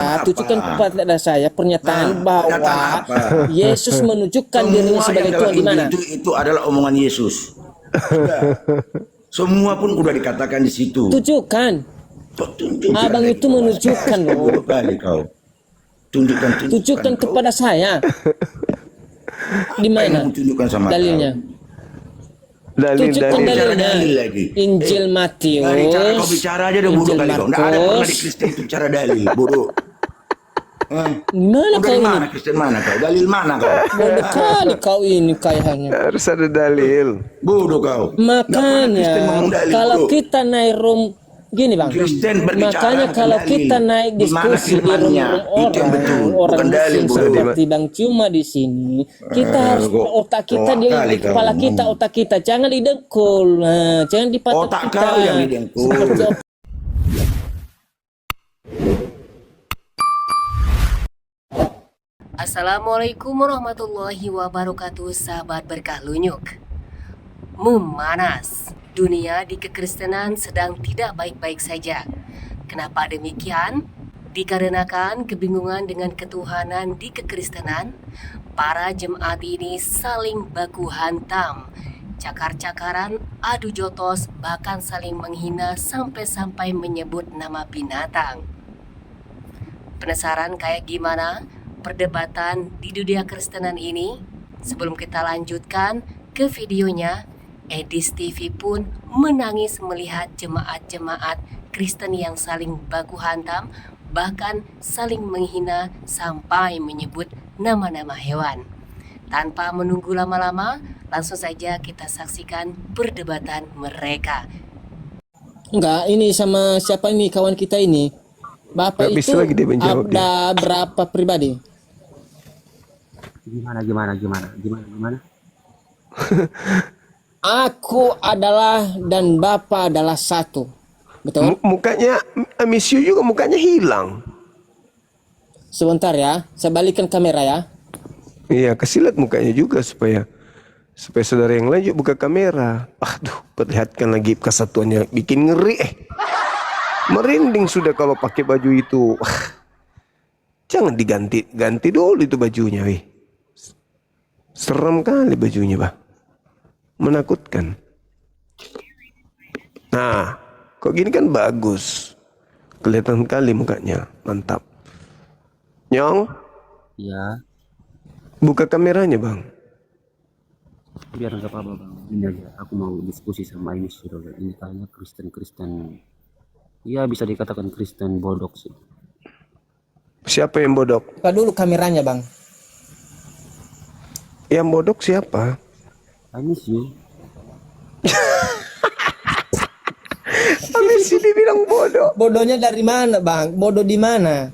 tunjukkan kepada saya pernyataan bahwa Yesus menunjukkan dirinya sebagai Tuhan di mana? Itu adalah omongan Yesus. Semua pun udah dikatakan di situ. Tunjukkan. Abang itu menunjukkan loh. Kali kau. Tunjukkan kepada saya. Di mana? Dalilnya. Tunjukkan dalilnya. Injil Matius. Cara kau bicara aja udah bodoh kali kau. Nggak ada pernah di Kristen itu bicara dalil, bodoh. Mana kau mana Kristen mana kau? Dalil mana kau? Bodoh kali kau ini kayaknya. Harus ada dalil. Bodoh kau. Makanya kalau kita naik room gini bang, makanya kalau kita naik diskusi di room orang Muslim seperti Bang Cuma di sini, kita harus otak kita di kepala kita, otak kita jangan didengkul, jangan dipatah otak kau yang didengkul. Assalamualaikum warahmatullahi wabarakatuh, sahabat berkah lunyuk. Memanas, dunia di kekristenan sedang tidak baik-baik saja. Kenapa demikian? Dikarenakan kebingungan dengan ketuhanan di kekristenan, para jemaat ini saling baku hantam, cakar-cakaran, adu jotos, bahkan saling menghina sampai-sampai menyebut nama binatang. Penasaran kayak gimana perdebatan di dunia kristenan ini? Sebelum kita lanjutkan ke videonya, Edis TV pun menangis melihat jemaat-jemaat Kristen yang saling baku hantam, bahkan saling menghina sampai menyebut nama-nama hewan. Tanpa menunggu lama-lama, langsung saja kita saksikan perdebatan mereka. Enggak, ini sama siapa ini kawan kita ini? Bapak itu ada berapa pribadi? Gimana? Aku adalah dan Bapak adalah satu. Betul? Mukanya Miss Yu juga mukanya hilang. Sebentar ya, saya balikkan kamera ya. Iya, kesilat mukanya juga supaya saudara yang lain buka kamera. Aduh, perlihatkan lagi kesatuannya, bikin ngeri. Merinding sudah kalau pakai baju itu. Jangan diganti dulu itu bajunya, weh. Serem kali bajunya, Bah. Menakutkan. Nah, kok gini kan bagus. Kelihatan kali mukanya, mantap. Nyong? Ya. Buka kameranya, Bang. Biar nggak apa-apa, Bang. Ini aja, aku mau diskusi sama ini sudah. Ini kayaknya Kristen. Ya bisa dikatakan Kristen bodok sih. Siapa yang bodok? Buka dulu kameranya, Bang. Yang bodok siapa? Ini sih. Habis ini bilang bodoh. Bodohnya dari mana, Bang? Bodoh di mana?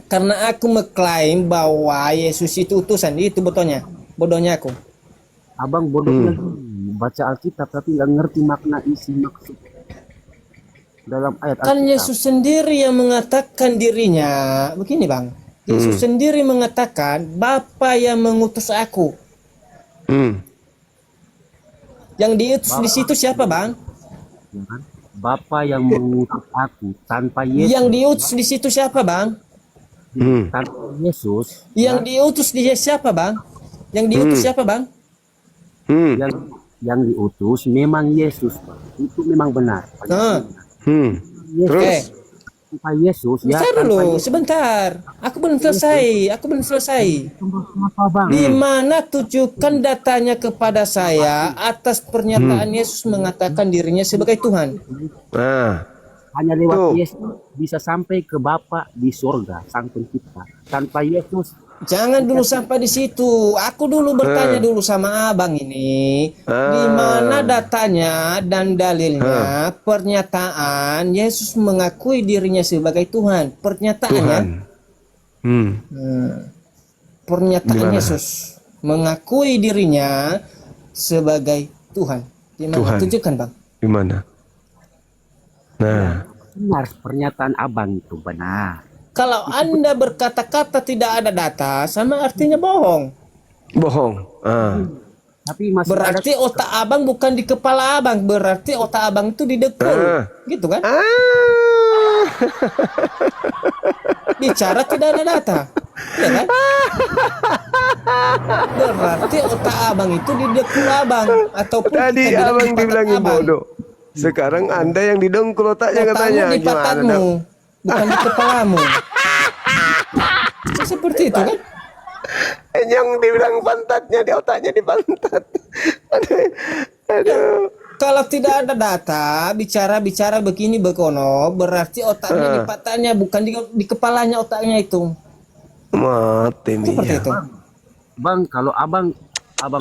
Karena aku mengklaim bahwa Yesus itu utusan, itu bodohnya. Bodohnya aku. Abang bodohnya baca Alkitab tapi nggak ngerti makna isi maksud dalam ayat Kan Alkitab. Yesus sendiri yang mengatakan dirinya. Begini, Bang. Yesus sendiri mengatakan, Bapa yang mengutus aku. Yang diutus di situ siapa, Bang? Ya kan? Bapa yang mengutus aku tanpa Yesus. Yang diutus di situ siapa, Bang? Tanpa Yesus. Yang diutus di siapa, Bang? Yang diutus siapa, Bang? Yang diutus memang Yesus, Bang. Itu memang benar. Terus? Tanpa Yesus ya. Sebentar. Aku belum selesai. Di mana tunjukkan datanya kepada saya atas pernyataan Yesus mengatakan dirinya sebagai Tuhan. Hanya lewat Yesus bisa sampai ke Bapa di surga, Sang Pencipta. Tanpa Yesus jangan dulu sampai di situ. Aku dulu bertanya dulu sama abang ini, di mana datanya dan dalilnya pernyataan Yesus mengakui dirinya sebagai Tuhan. Pernyataannya, pernyataan Yesus mengakui dirinya sebagai Tuhan. Di mana? Tunjukkan, Bang. Di mana? Nah, benar pernyataan abang itu benar. Kalau Anda berkata-kata tidak ada data, sama artinya bohong. Bohong. Tapi masih berarti ada... otak abang bukan di kepala abang, berarti otak abang itu di dekul, gitu kan? Bicara tidak ada data. Ya kan? Berarti otak abang itu di dekul abang. Ataupun Tadi kita bilang abang di patat dibilangin abang. bodoh. Sekarang Anda yang didengkul otaknya katanya. Otakmu di Gimana? patatmu, bukan di kepalamu. Seperti itu kan? Yang dibilang pantatnya di otaknya di pantat. Aduh. Kalau tidak ada data, bicara begini bekono, berarti otaknya di patatnya, bukan di kepalanya otaknya itu. Mati nih. Seperti Ya. itu. Bang, kalau abang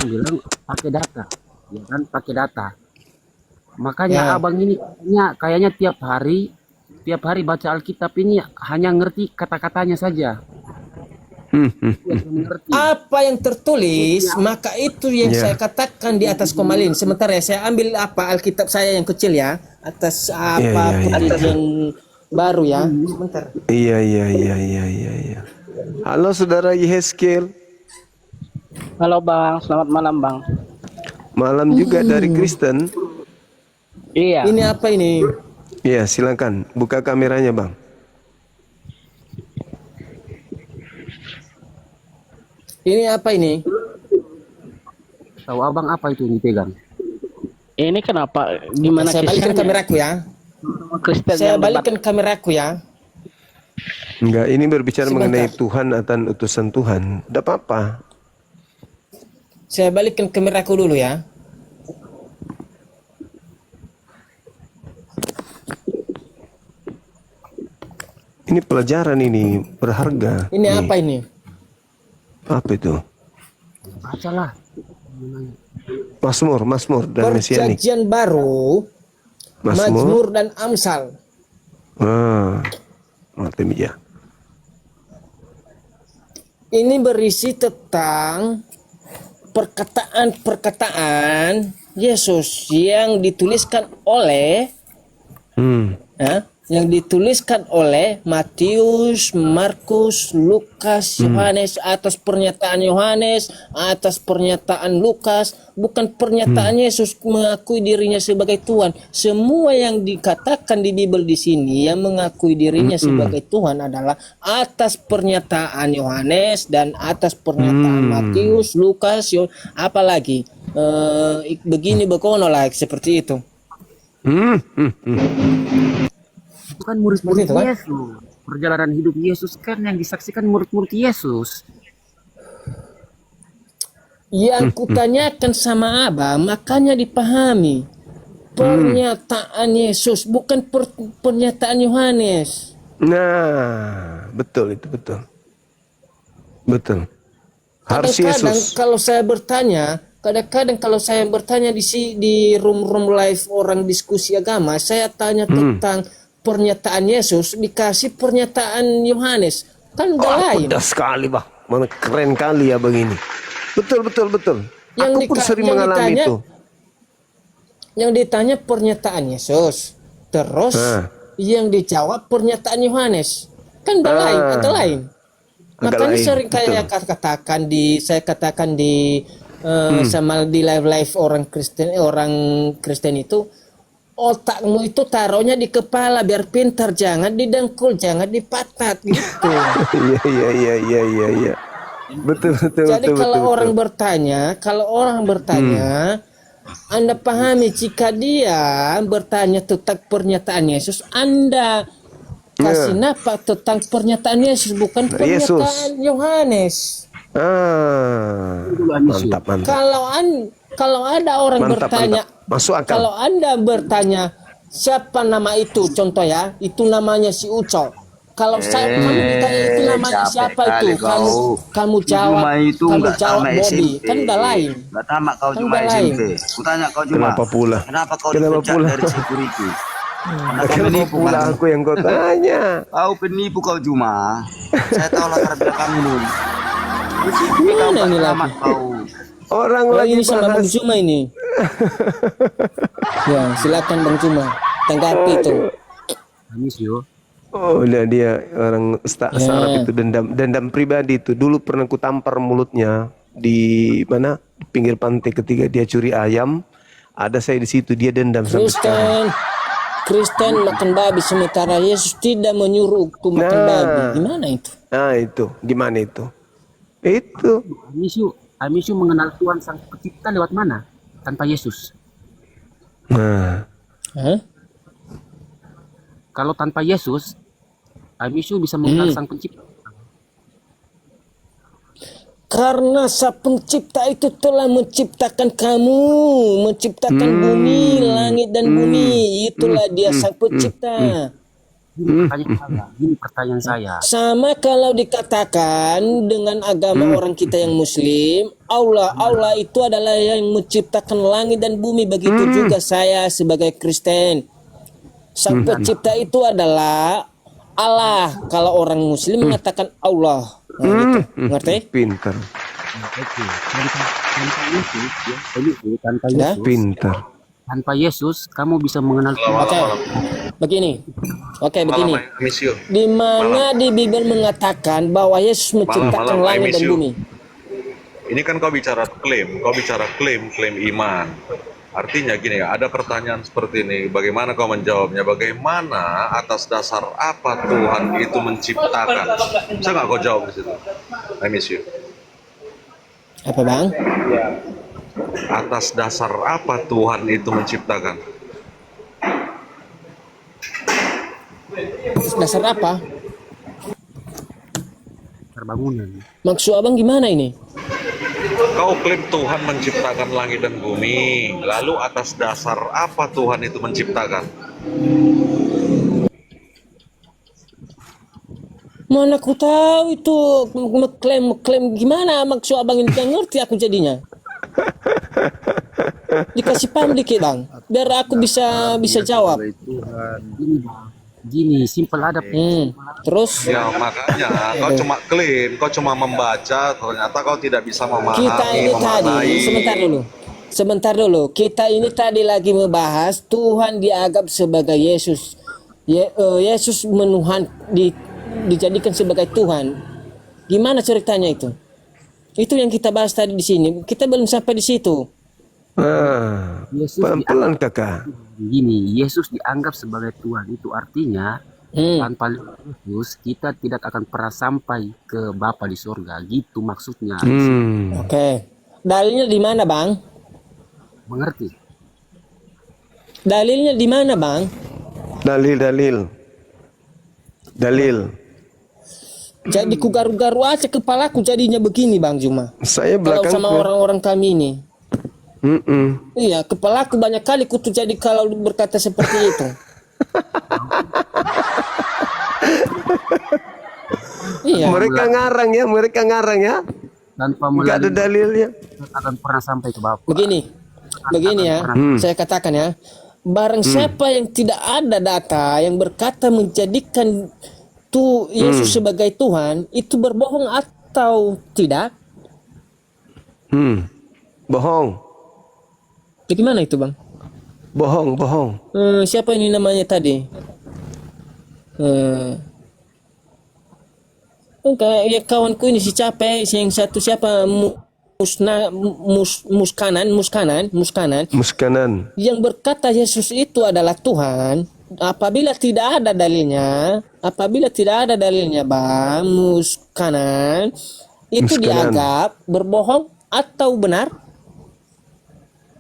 bilang pakai data, ya kan pakai data. Makanya Ya. abang ini kayaknya tiap hari baca Alkitab ini hanya ngerti kata-katanya saja. Ngerti. Apa yang tertulis, maka itu yang Ya. saya katakan di atas komalin. Sebentar ya, saya ambil Alkitab saya yang kecil ya, atas perjanjian baru ya. Sebentar. Iya. Halo saudara Yehezkiel. Halo Bang, selamat malam Bang. Malam juga dari Kristen. Iya. Ini apa ini? Iya, silakan buka kameranya, Bang. Ini apa ini? Tahu abang apa itu yang dipegang? Ini kenapa? Gimana Saya balikkan kisahnya? kameraku ya. Kristen Saya yang debat. balikkan kameraku ya. Enggak, ini berbicara Sebentar. mengenai Tuhan atau utusan Tuhan. Tidak apa-apa. Saya balikkan kameraku dulu ya. Ini pelajaran ini berharga. Ini Nih, apa ini? apa itu? Bacalah. Mazmur dan Mesianik. Perjanjian baru, Mazmur dan Amsal. Mati ya. Ini berisi tentang perkataan-perkataan Yesus yang dituliskan oleh yang dituliskan oleh Matius, Markus, Lukas, Yohanes, atas pernyataan Yohanes, atas pernyataan Lukas, bukan pernyataan Yesus mengakui dirinya sebagai Tuhan. Semua yang dikatakan di Bible di sini yang mengakui dirinya sebagai Tuhan adalah atas pernyataan Yohanes dan atas pernyataan Matius, Lukas, apalagi begini bekono lah seperti itu. Bukan murid-murid Seperti itu, kan? Yesus. Perjalanan hidup Yesus kan yang disaksikan murid-murid Yesus. Yang kutanyakan sama Abang, makanya dipahami. Pernyataan Yesus, bukan pernyataan Yohanes. Nah, betul itu betul. Betul. Harus Kadang-kadang Yesus. kadang-kadang kalau saya bertanya di room live orang diskusi agama, saya tanya tentang pernyataan Yesus, dikasih pernyataan Yohanes. Kan udah lain. Pedas sekali, Bang. Mana keren kali ya begini. Betul. Yang Aku pun sering mengalami ditanya, itu. Yang ditanya pernyataan Yesus, terus yang dijawab pernyataan Yohanes. Kan udah lain, agak lain. Agak Makanya lain, sering kayak saya katakan di sama di live orang Kristen itu, otakmu itu taruhnya di kepala biar pintar, jangan didengkul, jangan dipatat gitu. Iya. Betul. Jadi kalau betul. orang bertanya, Anda pahami jika dia bertanya tentang pernyataan Yesus, Anda kasih napa tentang pernyataan Yesus, bukan pernyataan Yohanes. Mantap. Kalau ada orang bertanya, Masuk akal. kalau Anda bertanya siapa nama itu, contoh ya, itu namanya si Uco. Kalau kamu ditanya itu namanya siapa itu, kamu jawab Bobby, kan udah lain. Gak tamak kau Kan cuma udah lain. SMP. Kutanya kau cuma. Kenapa pula? Kenapa kau Kenapa dipecat pula? dari security? Kenapa pula aku yang kau tanya? Kau penipu kau cuma. Saya tahu latar belakangmu dulu. Gimana ini lagi? Tamat kau. Orang Oh, lagi ini sama Bang bahas. Juma ini. Ya, silakan Bang Juma. Tanggapi itu. Nangis yo. Oh, udah dia orang sarap itu dendam pribadi itu. Dulu pernah ku tampar mulutnya di mana? Di pinggir pantai ketika dia curi ayam. Ada saya di situ, dia dendam sampai sekarang. Kristen makan babi sementara Yesus tidak menyuruh untuk makan babi. Gimana itu? Nah itu, gimana itu? Itu. Amisu mengenal Tuhan Sang Pencipta lewat mana? Tanpa Yesus. Nah, Hah? Kalau tanpa Yesus, Amisu bisa mengenal Sang Pencipta. Karena Sang Pencipta itu telah menciptakan kamu, menciptakan bumi, langit dan bumi. Itulah dia Sang Pencipta. Ini pertanyaan saya. Sama kalau dikatakan dengan agama orang kita yang Muslim, Allah itu adalah yang menciptakan langit dan bumi. Begitu juga saya sebagai Kristen. Sang Pencipta itu adalah Allah. Kalau orang Muslim mengatakan Allah. Nah, gitu. Ngerti? pintar. Tanpa Yesus, Pintar. tanpa Yesus, kamu bisa mengenal Tuhan. Oke. Begini. Malam, Amisio. Di mana di Bible mengatakan bahwa Yesus menciptakan Malam, langit dan Amisio. bumi? Ini kan kau bicara klaim iman. Artinya gini ya, ada pertanyaan seperti ini, bagaimana kau menjawabnya? Bagaimana atas dasar apa Tuhan itu menciptakan? Bisa nggak kau jawab di situ? I miss you. Apa bang? Atas dasar apa Tuhan itu menciptakan? Dasar apa? Terbangunan. Maksud abang gimana ini? Kau klaim Tuhan menciptakan langit dan bumi, lalu atas dasar apa Tuhan itu menciptakan? Mana aku tahu itu klaim gimana maksud abang ini? Gak ngerti aku jadinya. Dikasih paham dikit bang, biar aku bisa jawab. Gini, simpel ada. Terus Ya makanya kau cuma klaim, kau cuma membaca, ternyata kau tidak bisa kita ini tadi sebentar dulu. Kita ini tadi lagi membahas Tuhan dianggap sebagai Yesus. Yesus menuhan dijadikan sebagai Tuhan. Gimana ceritanya itu? Itu yang kita bahas tadi di sini. Kita belum sampai di situ. Pelan-pelan kakak. Gini, Yesus dianggap sebagai Tuhan, itu artinya tanpa Yesus kita tidak akan pernah sampai ke Bapa di surga, gitu maksudnya. Oke. Dalilnya di mana bang? Mengerti? Dalilnya di mana bang? Dalil. Jadi ku garu-garu aja kepalaku jadinya begini bang Juma. Saya Kalau belakang. sama orang-orang kami ini. Iya, kepalaku banyak kali kutu jadi kalau berkata seperti itu. Iya. Mereka ngarang ya. Tanpa Nggak ada melalui dalilnya. kita akan pernah sampai ke Bapa. Begini ya, saya katakan ya, barang siapa yang tidak ada data yang berkata menjadikan Yesus sebagai Tuhan, itu berbohong atau tidak? Bohong. Bagaimana itu bang? Bohong. Siapa ini namanya tadi? Ya kawanku ini si capek, yang satu siapa? Muskanan yang berkata Yesus itu adalah Tuhan. Apabila tidak ada dalilnya bang, Muskanan itu dianggap berbohong atau benar?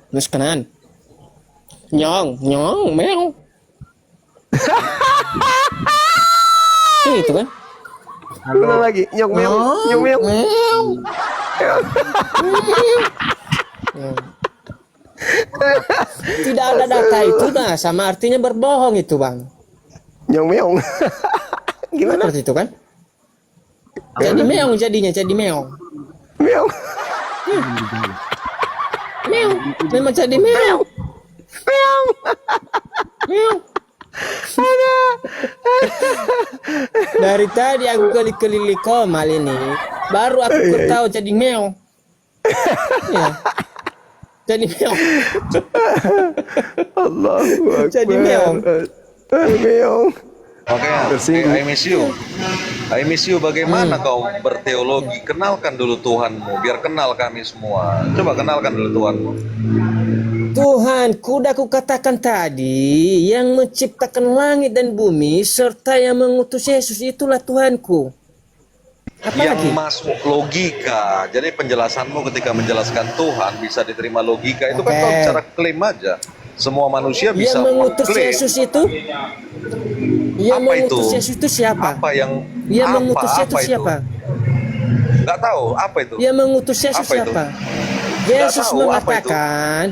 Muskanan nyong meong. Itu kan? Ulang lagi. Nyong meong. Tidak ada data itu nah, sama artinya berbohong itu bang. Nyong meong. Gimana? Seperti itu kan? Jadi meong jadinya, jadi meong. Meong. Meong, memang jadi meong. Meong. Dari tadi aku keli-keli komal ini, baru aku tahu jadi meong. Ya. Jadi meong. Allahu Akbar. Jadi meong. Meong. Oke, I miss you. Bagaimana kau berteologi? Kenalkan dulu Tuhanmu, biar kenal kami semua. Coba kenalkan dulu Tuhanmu. Tuhanku, dah kukatakan tadi, yang menciptakan langit dan bumi serta yang mengutus Yesus, itulah Tuhanku. Apa yang lagi? masuk logika. Jadi penjelasanmu ketika menjelaskan Tuhan bisa diterima logika. Itu kan Oke. kau bicara klaim aja. Semua manusia bisa Yang mengutus mengklaim. Yesus itu, yang Apa mengutus itu? Yesus itu siapa? Apa yang Yang apa, mengutus Yesus apa itu? siapa? Nggak tahu apa itu. Yang mengutus Yesus Apa itu? siapa? Yesus tahu, apa mengatakan,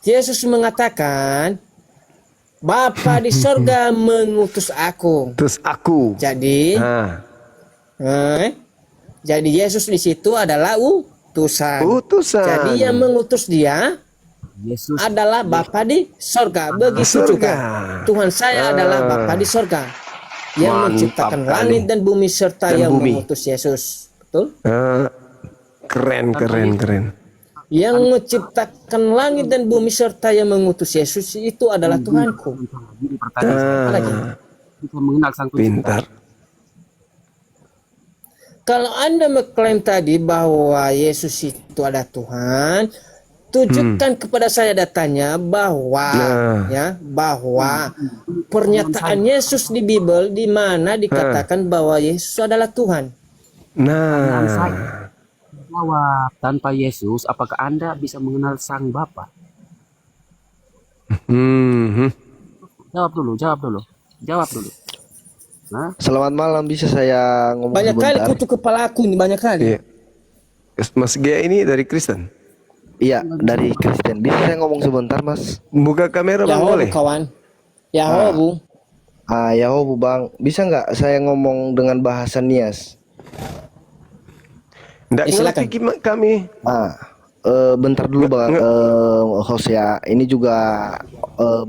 Yesus mengatakan, Bapa di sorga mengutus aku. Terus aku. Jadi, jadi Yesus di situ adalah utusan. Utusan. Jadi yang mengutus dia Yesus adalah Bapa di sorga. Begitu Sorga. juga Tuhan saya adalah Bapa di sorga yang Mantap menciptakan kali. langit dan bumi serta Dan yang bumi. mengutus Yesus. Betul? Keren. Yang menciptakan langit dan bumi serta yang mengutus Yesus itu adalah Tuhanku. Jadi pertanyaan saya, Apa lagi? kita mengenal sang pencipta. Pintar. Kalau Anda mengklaim tadi bahwa Yesus itu adalah Tuhan, tunjukkan kepada saya datanya bahwa bahwa pernyataan Yesus di Bible di mana dikatakan bahwa Yesus adalah Tuhan. Nah, Jawab, tanpa Yesus, apakah Anda bisa mengenal sang Bapa? Jawab dulu. Nah, Selamat malam, bisa saya ngomong Banyak kali sebentar? kutu kepala aku ini, banyak kali. iya. Mas Gia ini dari Kristen. Iya, dari Kristen. Bisa saya ngomong sebentar, Mas? Buka kamera bang, boleh? Yahobu kawan. Yahobu. Yahobu Bang, bisa nggak saya ngomong dengan bahasa Nias? Nggak silakan. ngerti kami. Bentar dulu Bang, Hosea. Ini juga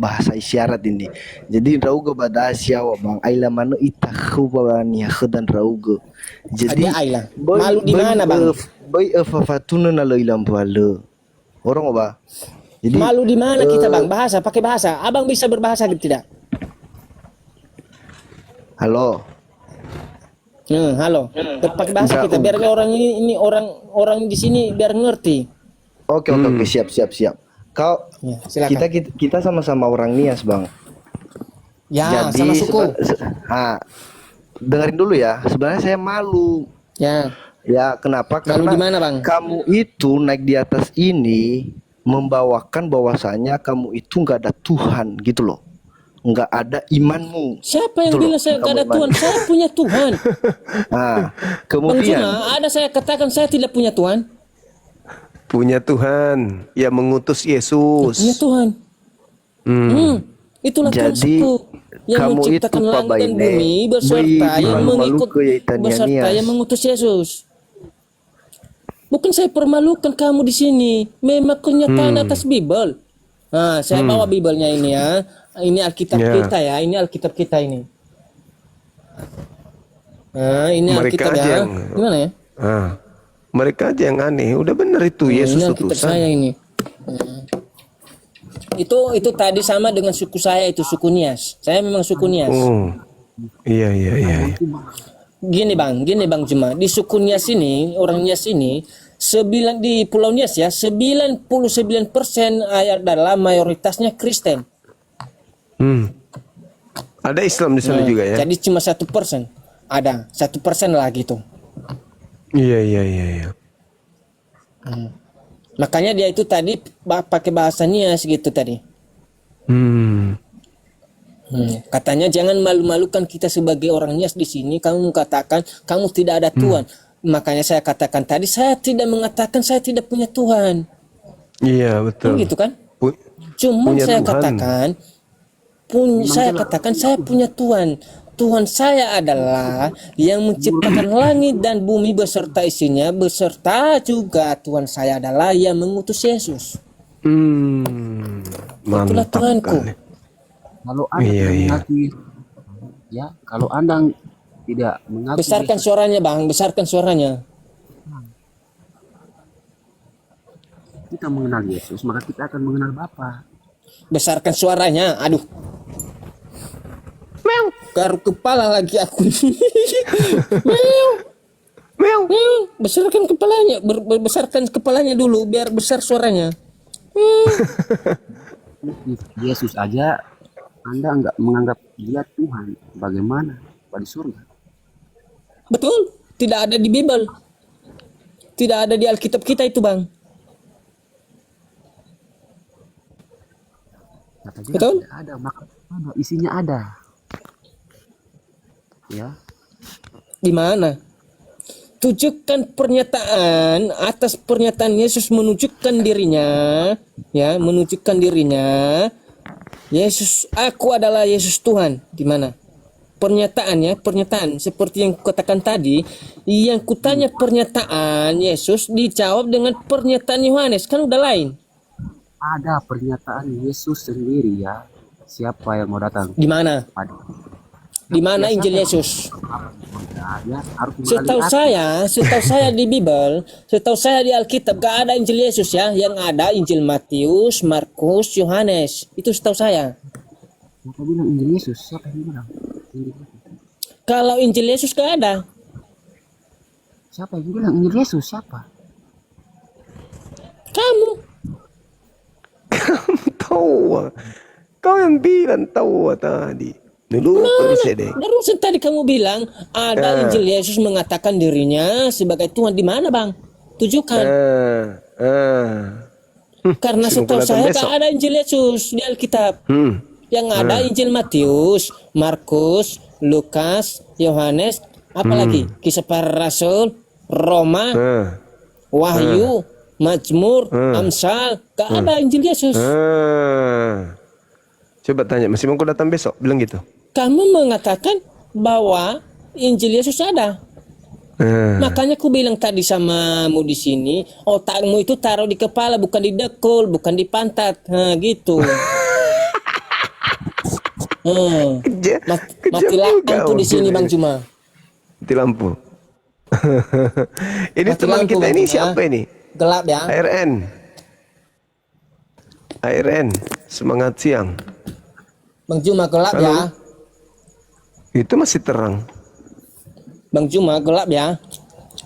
bahasa isyarat ini. Jadi rauga pada Asia Bang, aila mana itakhu bawani dan rauga. Jadi Ada Ayla. Malu di mana, Bang? Bayi fafatuna na ilam tuale. Orang apa? Jadi Malu di mana kita, Bang? Bahasa, pakai bahasa. Abang bisa berbahasa gitu tidak? halo. Halo. Pakai bahasa kita biar orang ini orang di sini biar ngerti. Oke, siap. Kau Ya, silakan. kita sama-sama orang Nias, Bang. Ya, sama suku. Dengerin dulu ya. Sebenarnya saya malu. Ya. Ya, kenapa? Malu Karena di mana, Bang? kamu itu naik di atas ini membawakan bahwasanya kamu itu nggak ada Tuhan gitu loh. Nggak ada imanmu. Siapa yang Gitu loh, bilang saya nggak ada kamu Tuhan? iman. Saya punya Tuhan. Bang Kemudian Juma, ada saya katakan saya tidak punya Tuhan? Punya Tuhan yang mengutus Punya Yesus. Tuhan. Itulah Jadi, Tuhanku yang kamu menciptakan itu, Pak langit dan Baine, bumi beserta bui yang malu-malu mengikut ke Yaitania beserta Nias. yang mengutus Yesus. Bukan saya permalukan kamu di sini. Memang kenyataan atas Bible. Nah, saya bawa Biblenya ini ya. Ini Alkitab Ya. kita ya. Ini Alkitab kita ini. Nah, ini Mereka Alkitab aja ya. yang- Gimana ya? Mereka aja yang aneh. Udah bener itu Ini Yesus Alkitab utusan. saya ini. Itu tadi sama dengan suku saya itu suku Nias. Saya memang suku Nias. Iya. Gini bang Juma, di suku Nias ini, orang Nias ini, di Pulau Nias ya, 99% adalah mayoritasnya Kristen. Ada Islam di sana juga ya. Jadi cuma 1%, ada 1% lah gitu. Iya. Makanya dia itu tadi pakai bahasa Nias gitu tadi. Katanya jangan malu-malukan kita sebagai orang Nias di sini. Kamu katakan kamu tidak ada Tuhan. Makanya saya katakan tadi saya tidak mengatakan saya tidak punya Tuhan. Iya betul. Gitu kan? Pu- Cuma punya saya Tuhan. katakan saya punya Tuhan. Tuhan saya adalah yang menciptakan langit dan bumi beserta isinya, beserta juga Tuhan saya adalah yang mengutus Yesus. Itulah Mantap Tuhanku. kali. kalau Anda Iya. mengakui, ya, kalau Anda tidak mengakui Besarkan suaranya bang, besarkan suaranya. kita mengenal Yesus, maka kita akan mengenal Bapa. Besarkan suaranya. Aduh. Meow. Garuk kepala lagi aku. Meow. Meow. Besarkan kepalanya, besarkan kepalanya dulu biar besar suaranya. Yesus aja Anda nggak menganggap dia Tuhan, bagaimana di surga? Betul, tidak ada di Bible. Tidak ada di Alkitab kita itu, Bang. Kata dia Betul? tidak ada, maka ada, isinya ada. Ya, Di mana? Tunjukkan pernyataan atas pernyataan Yesus menunjukkan dirinya, ya, menunjukkan dirinya. Yesus, aku adalah Yesus Tuhan. Di mana? Pernyataannya, pernyataan seperti yang kukatakan tadi, yang kutanya pernyataan Yesus dijawab dengan pernyataan Yohanes, kan udah lain. ada pernyataan Yesus sendiri ya. Siapa yang mau datang? Di mana? Ada. Di mana Ya, Injil siapa? Yesus? Ya, harus Setahu melalui saya di Bible, setahu saya di Alkitab gak ada Injil Yesus ya, yang ada Injil Matius, Markus, Yohanes. Itu setahu saya. Siapa bilang Injil Yesus? Siapa yang bilang? Injil Yesus. Kalau Injil Yesus gak ada. Siapa yang bilang Injil Yesus? Siapa? Kamu. Tahu. Kau yang bilang tahu tadi. Dulu deh. Barusan tadi kamu bilang ada Injil Yesus mengatakan dirinya sebagai Tuhan. Di mana, Bang? Tunjukkan. Karena setahu saya gak ada Injil Yesus di Alkitab. Yang ada Injil Matius, Markus, Lukas, Yohanes, apalagi Kisah Para Rasul, Roma, Wahyu, Mazmur, Amsal, gak ada Injil Yesus. Coba tanya, masih mau kau datang besok? Bilang gitu. Kamu mengatakan bahwa Injil Yesus ada. Makanya aku bilang tadi samamu di sini, otakmu itu taruh di kepala, bukan di dekul, bukan di pantat. Nah, gitu. Mati lampu di sini, Bang Cuma. Mati lampu. Ini Mati teman lampu, kita Bang ini Cuma. siapa ini? Gelap ya. ARN. Semangat siang. Bang Cuma gelap Halo. ya. Itu masih terang. Bang Cuma gelap ya.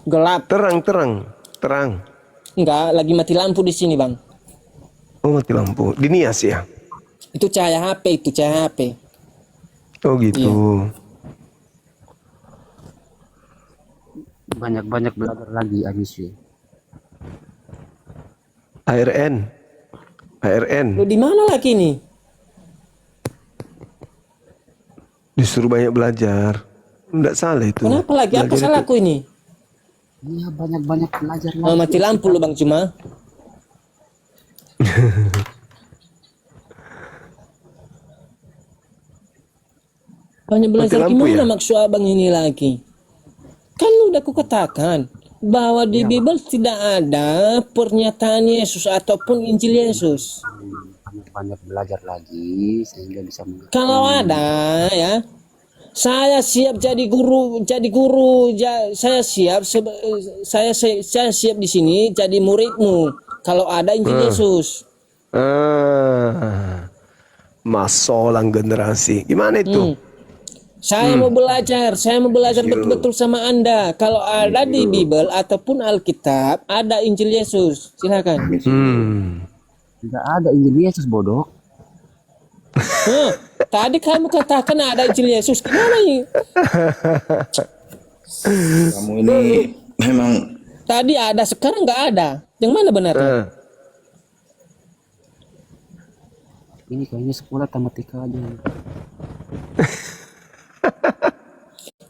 Gelap. Terang. Enggak, lagi mati lampu di sini, Bang. Oh, mati lampu. Di Nias ya? Itu cahaya HP, itu cahaya HP. Oh gitu. Banyak-banyak belajar lagi Anisya. ARN. Lu di mana lagi nih? Disuruh banyak belajar. Enggak salah itu. Kenapa lagi? Apa Belajar salahku ini? Iya, banyak-banyak belajar lagi. Oh, mati lampu lu, Bang Cuma. Banyak belajar Mati lampu gimana ya? maksud abang ini lagi? Kan udah aku katakan bahwa di Bible tidak ada pernyataan Yesus ataupun Injil Yesus. Banyak belajar lagi sehingga bisa mengerti. Kalau ada ya, saya siap jadi guru, saya siap saya siap di sini jadi muridmu. Kalau ada Injil Yesus. Masolang generasi. Gimana itu? Saya mau belajar betul-betul sama Anda. Kalau ada di Bible ataupun Alkitab, ada Injil Yesus. Silakan. Tidak ada Injil Yesus, bodoh. Tadi kamu katakan ada Injil Yesus. Gimana ini? Kamu ini memang Tadi ada, sekarang nggak ada. Yang mana benarnya? Ini kayaknya sekolah tematika aja.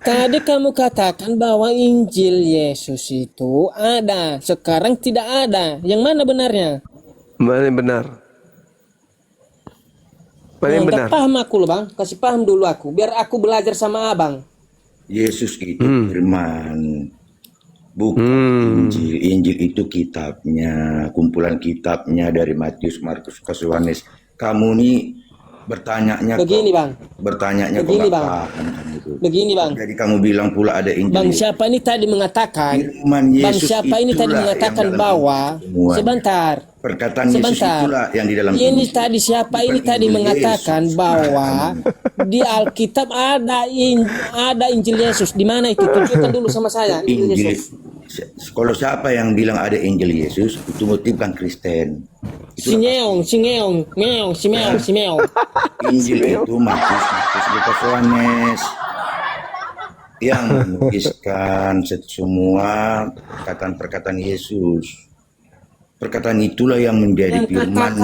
Tadi kamu katakan bahwa Injil Yesus itu ada, sekarang tidak ada. Yang mana benarnya? Mana yang benar? Mana yang benar? Nggak paham aku loh, Bang. Kasih paham dulu aku, biar aku belajar sama abang. Yesus itu firman, bukan Injil. Injil itu kitabnya, kumpulan kitabnya dari Matius, Markus, Lukas, Yohanes. Kamu nih bertanyanya Begini, kok, Bang. bertanyanya Begini, kok nggak Bang. paham kan itu. Begini, Bang. Jadi kamu bilang pula ada Injil. Bang siapa ini tadi mengatakan? Firman Bang Yesus siapa ini tadi itulah mengatakan yang dalam bahwa semuanya. sebentar. Perkataan Yesus Sebentar. itulah yang di dalam Ini Injil. tadi siapa Bukan ini tadi Injil mengatakan Yesus. bahwa di Alkitab ada Injil Yesus. Di mana itu? Tunjukkan dulu sama saya Injil Injil. Yesus. Kalau siapa yang bilang ada Injil Yesus itu motif bukan Kristen. Singeong, Simeong. Injil itu Matius, Lukas, Yohanes yang menuliskan semua perkataan-perkataan Yesus. Perkataan itulah yang menjadi firman.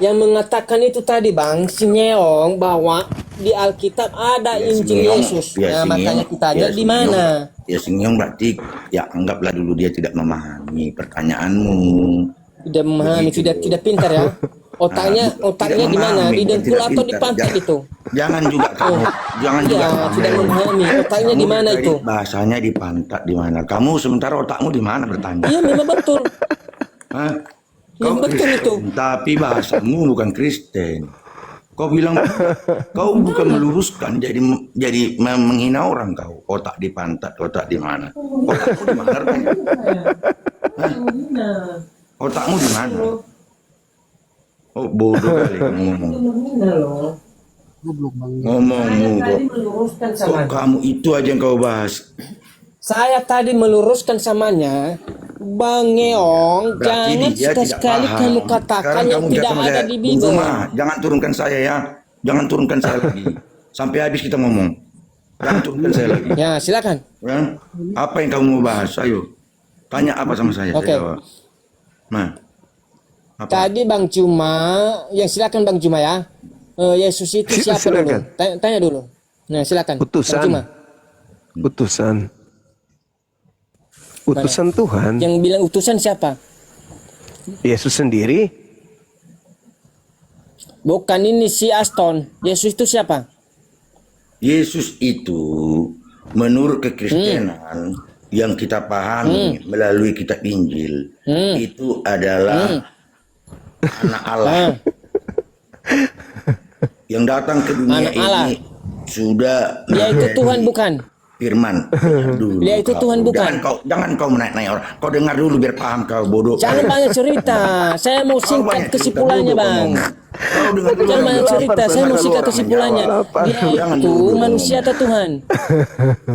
Yang mengatakan itu tadi bang, Simeong, bahwa di Alkitab ada Injil Yesus. Nah, makanya kita tanya di mana? Ya Simeong berarti ya anggaplah dulu dia tidak memahami pertanyaanmu. Tidak memahami, tidak pintar ya. Otaknya di mana? Di dengkul atau di pantat itu? Jangan juga kamu, jangan juga kamu. Tidak memahami. Otaknya di mana itu? Bahasanya di pantat di mana? Kamu sementara otakmu di mana bertanya? Iya memang betul. Hah? Yang betul Kristen, itu. tapi bahasamu bukan Kristen. Kau bilang kau bukan meluruskan, jadi menghina orang kau. Otak di pantat, otak di mana? Otakmu di mana? Hah? Otakmu di mana? Oh bodoh kali kamu ngomong. Ngomongmu kok kamu itu aja yang kau bahas. Saya tadi meluruskan samanya, Bang Ngeong, jangan sekali-sekali kamu katakan yang tidak ada di Bible. Jangan turunkan saya ya, jangan turunkan saya lagi. Sampai habis kita ngomong. Jangan turunkan saya lagi. Ya silakan. Ya? Apa yang kamu mau bahas? Ayo, tanya apa sama saya? Oke. Saya jawab. Nah, apa? Tadi Bang Cuma, yang silakan Bang Cuma ya. Yesus itu siapa Silakan. dulu? Tanya dulu. Nah silakan. Bang Cuma. Utusan Tuhan. Yang bilang utusan siapa? Yesus sendiri. Bukan ini si Aston. Yesus itu siapa? Yesus itu menurut kekristenan yang kita pahami melalui kitab Injil itu adalah anak Allah yang datang ke dunia Anak Allah. ini sudah Dia itu Tuhan bukan? firman dulu. Dia itu Tuhan bukan? Jangan kau menaik-naik orang. Kau dengar dulu biar paham kau bodoh. Jangan banyak cerita. Saya mau singkat kesimpulannya Bang. Jangan banyak cerita. Saya mau singkat kesimpulannya. Dia itu manusia atau Tuhan?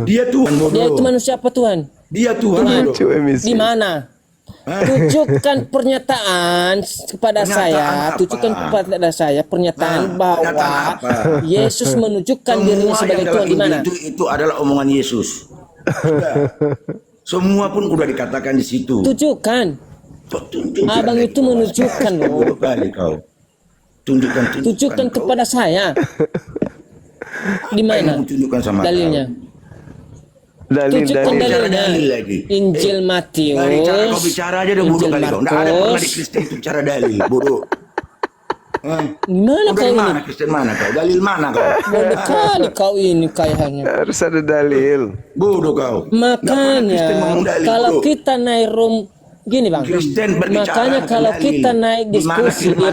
Dia Tuhan bodoh. Dia itu manusia apa Tuhan? Dia Tuhan bodoh. Di mana? Tunjukkan pernyataan kepada saya, tunjukkan kepada saya pernyataan bahwa Yesus menunjukkan dirinya sebagai Tuhan di mana? Itu adalah omongan Yesus. Semua pun udah dikatakan di situ. Tunjukkan. Abang itu menunjukkan loh. Kali kau. Tunjukkan kepada saya. Di mana? Tunjukkan sama dalilnya? Tunjukkan dalilnya. Injil Matius. Dari cara kau bicara aja udah bodoh kali kau. Nggak ada pernah di Kristen itu bicara dalil, bodoh. Mana kau ini? Kristen mana kau? Dalil mana kau? Bodoh kali kau ini kayaknya. Harus ada dalil. Bodoh kau. Makanya kalau kita naik room gini Bang, makanya kalau kita naik diskusi di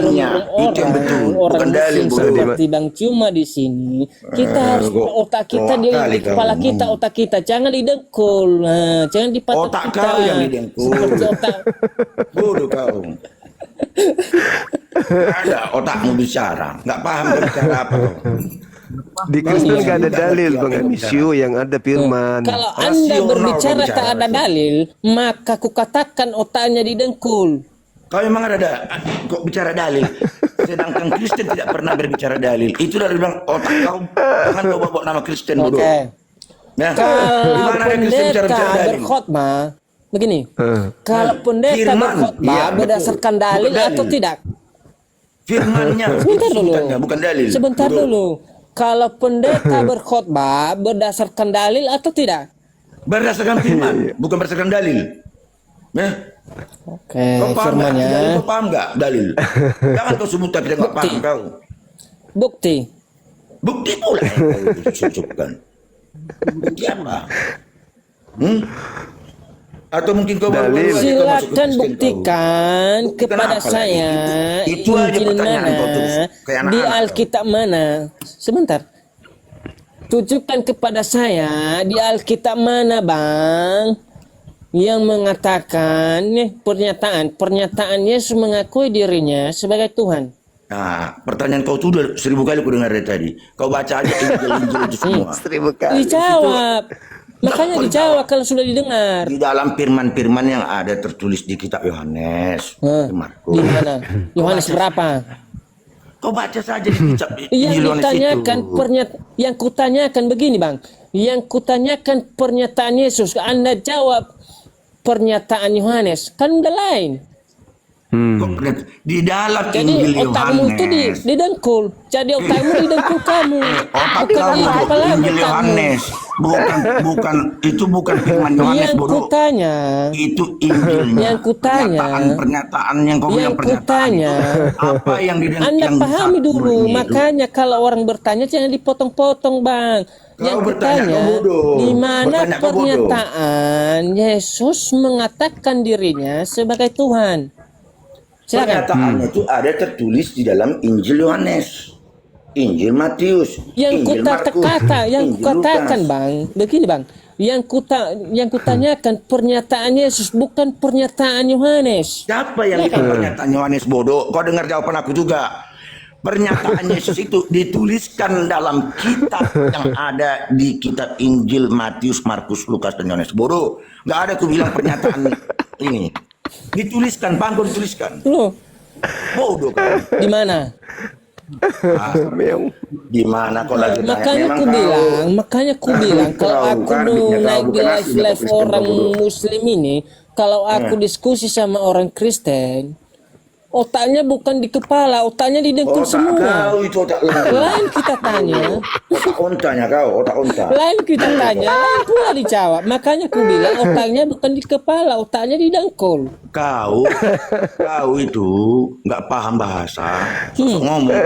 orang Muslim seperti Bang Cuma di sini, kita harus otak kita di kepala kita, otak kita jangan didengkul, jangan di pantat otak kita. Kau yang didengkul. Otak. Bodoh kau. Ada otakmu bicara, nggak paham kau bicara apa kau. Di Kristen nggak ada dalil Bang Amisio, yang ada firman. Kalau Anda berbicara tak ada dalil, maka kukatakan otaknya didengkul. Kau memang ada kok bicara dalil. Sedangkan Kristen tidak pernah berbicara dalil. Itu dari bilang otak kau jangan kau bawa nama Kristen bodoh. Nah, kalau pendeta berkhotbah begini, kalau pendeta berkhotbah berdasarkan dalil atau tidak? Firmannya Sebentar dulu. Bukan dalil. Sebentar dulu. Kalau pendeta berkhotbah berdasarkan dalil atau tidak? Berdasarkan firman, bukan berdasarkan dalil. Nah, oke, kau paham firmannya. nggak? Kau paham nggak dalil? Jangan kau sebut tapi nggak paham kau. Bukti. Bukti pula yang kau sebutkan. Bukti apa? Atau mungkin kau baru silakan buktikan kepada saya Injil mana di Alkitab mana. Sebentar. Tunjukkan kepada saya di Alkitab mana Bang yang mengatakan pernyataan Yesus mengakui dirinya sebagai Tuhan. Nah, pertanyaan kau tuh udah 1000 kali aku dengar dari tadi. Kau baca aja Injil itu semua. 1000 kali. Dijawab. Makanya dijawab kalau sudah didengar. Di dalam firman-firman yang ada tertulis di kitab Yohanes, Markus. Di mana? Yohanes berapa? Kau baca saja di kitab Yang Injil Yohanes ditanyakan itu. yang kutanyakan begini, Bang. Yang kutanyakan pernyataan Yesus, Anda jawab pernyataan Yohanes, kan udah lain. Di dalam Jadi Injil otakmu itu Yohanes. didengkul. Jadi otakmu didengkul kamu. Otak Bukan kamu di itu kepala Injil kamu. Yohanes. Itu bukan firman Yohanes, Yang bodoh. kutanya, Itu Injilnya. Yang kutanya, Pernyataan yang kau yang bilang pernyataan kutanya, itu. Apa yang Anda pahami dulu. Makanya kalau orang bertanya jangan dipotong-potong, Bang. Yang bertanya, kutanya, kau bodoh. di mana Bertanya, kau bodoh. pernyataan Yesus mengatakan dirinya sebagai Tuhan. Silakan. Pernyataannya itu ada tertulis di dalam Injil Yohanes, Injil Matius, Yang Injil Markus, yang Injil kukatakan, Lukas. Bang, begini, Bang. Yang kutanyakan pernyataan Yesus, bukan pernyataan Yohanes. Siapa yang bikin pernyataan Yohanes, bodoh? Kau dengar jawaban aku juga. Pernyataan Yesus itu dituliskan dalam kitab yang ada di kitab Injil Matius, Markus, Lukas, dan Yohanes. Bodoh. Nggak ada aku bilang pernyataan ini. Dituliskan, Bang, kau dituliskan. Loh, Bodoh kau. di mana? Di mana kau lagi tanya? Makanya ku bilang kalau kau, aku kan, mau kau naik bukan live asli, kau Kristen, orang kau bodoh. Muslim ini, kalau aku diskusi sama orang Kristen, otaknya bukan di kepala, otaknya di dengkul semua. Kau itu otak lembu. Lain kita tanya, Otak ontanya kau, otak onta. lain kita tanya, lain pula dijawab. Makanya ku bilang otaknya bukan di kepala, otaknya di dengkul. Kau itu nggak paham bahasa, sosok ngomong.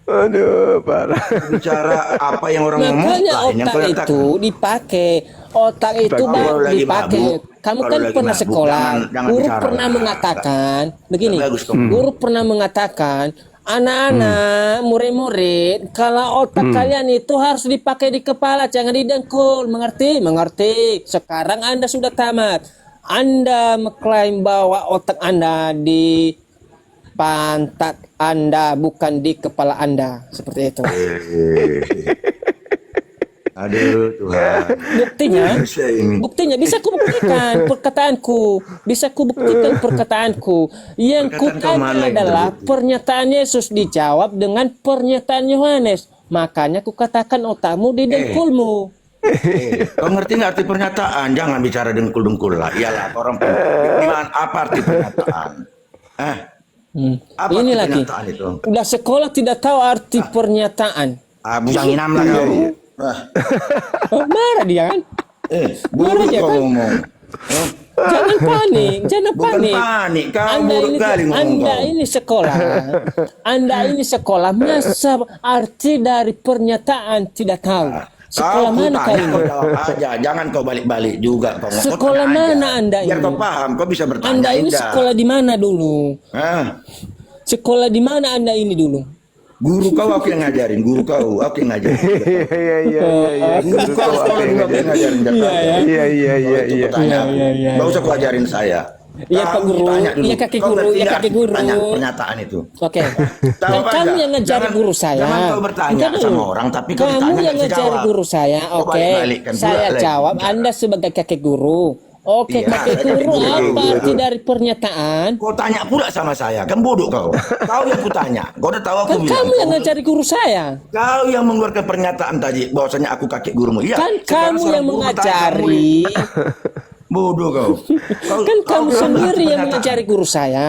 Aduh, parah. Bicara apa yang orang ngomong, Makanya lain yang otak kau itu katakan. dipakai, otak itu Kalau Bang, lagi dipakai. mabuk, Kamu kalau kan lagi pernah mabuk, sekolah, jangan guru bicara. pernah mengatakan begini, Bagus, kamu. guru pernah mengatakan anak-anak, murid-murid, kalau otak kalian itu harus dipakai di kepala, jangan didengkul, mengerti? Mengerti. Sekarang Anda sudah tamat, Anda mengklaim bahwa otak Anda di pantat Anda, bukan di kepala Anda, seperti itu. Aduh Tuhan. Buktinya bisa ku buktikan perkataanku, bisa ku buktikan perkataanku. Yang Perkataan kau mana kutanya yang adalah terbukti? pernyataan Yesus dijawab dengan pernyataan Yohanes. Makanya ku katakan otakmu di dengkulmu. Kau ngerti nggak arti pernyataan? Jangan bicara dengkul-dengkul lah. Iyalah orang gimana? Apa arti pernyataan? Apa Ini arti lagi. pernyataan itu? Udah sekolah tidak tahu arti pernyataan. Busang inam lah kau. Oh, marah dia kan? Buruk Marah dia kau kan? ngomong. Jangan panik, jangan Bukan panik. panik, kau buruk kali ngomong Anda kau. ini sekolah. Anda ini sekolah. Masa arti dari pernyataan tidak tahu? Sekolah Kau mana kau tanya, ini? kau jawab aja. Jangan kau balik-balik juga. Kau ngomong. Sekolah Kau tanya mana aja. Anda Biar ini? kau paham, kau bisa bertanya. Anda ini indah. sekolah di mana dulu? Hah? Sekolah di mana Anda ini dulu? Guru kau aku yang ngajarin, guru kau aku yang ngajarin. Iya. Guru kau sekolah juga aku yang ngajarin. Iya. Gak usah kau ajarin saya. Iya, Pak Kau Guru. tanya dulu. Iya, Kakek Kau Guru. ngerti Iya, nggak Kakek Guru. Pernyataan itu. Oke. Kan Jawab kamu aja. yang ngajari Jangan- guru saya. jangan kau bertanya Bukan sama dulu. orang, tapi kau kamu ditanya yang nggak bisa ngajari jawab. guru saya. Kau Oke. balik-balikkan pula Saya lagi jawab. bicara. Anda sebagai kakek guru. Oke, Iya, kakek saya guru kakek guru. apa arti dari pernyataan? Kau tanya pula sama saya, kan bodoh kau. Kau yang kutanya, kau udah tahu aku Kan bilang. kamu yang Kau- ngajari guru saya. Kau yang mengeluarkan pernyataan tadi, bahwasanya aku kakek gurumu. Iya. Kan sekarang kamu seorang yang guru bertanya sama mengajari. murid. Bodoh kau. Kan kau kamu bilang sendiri arti yang pernyataan. mengajari guru saya.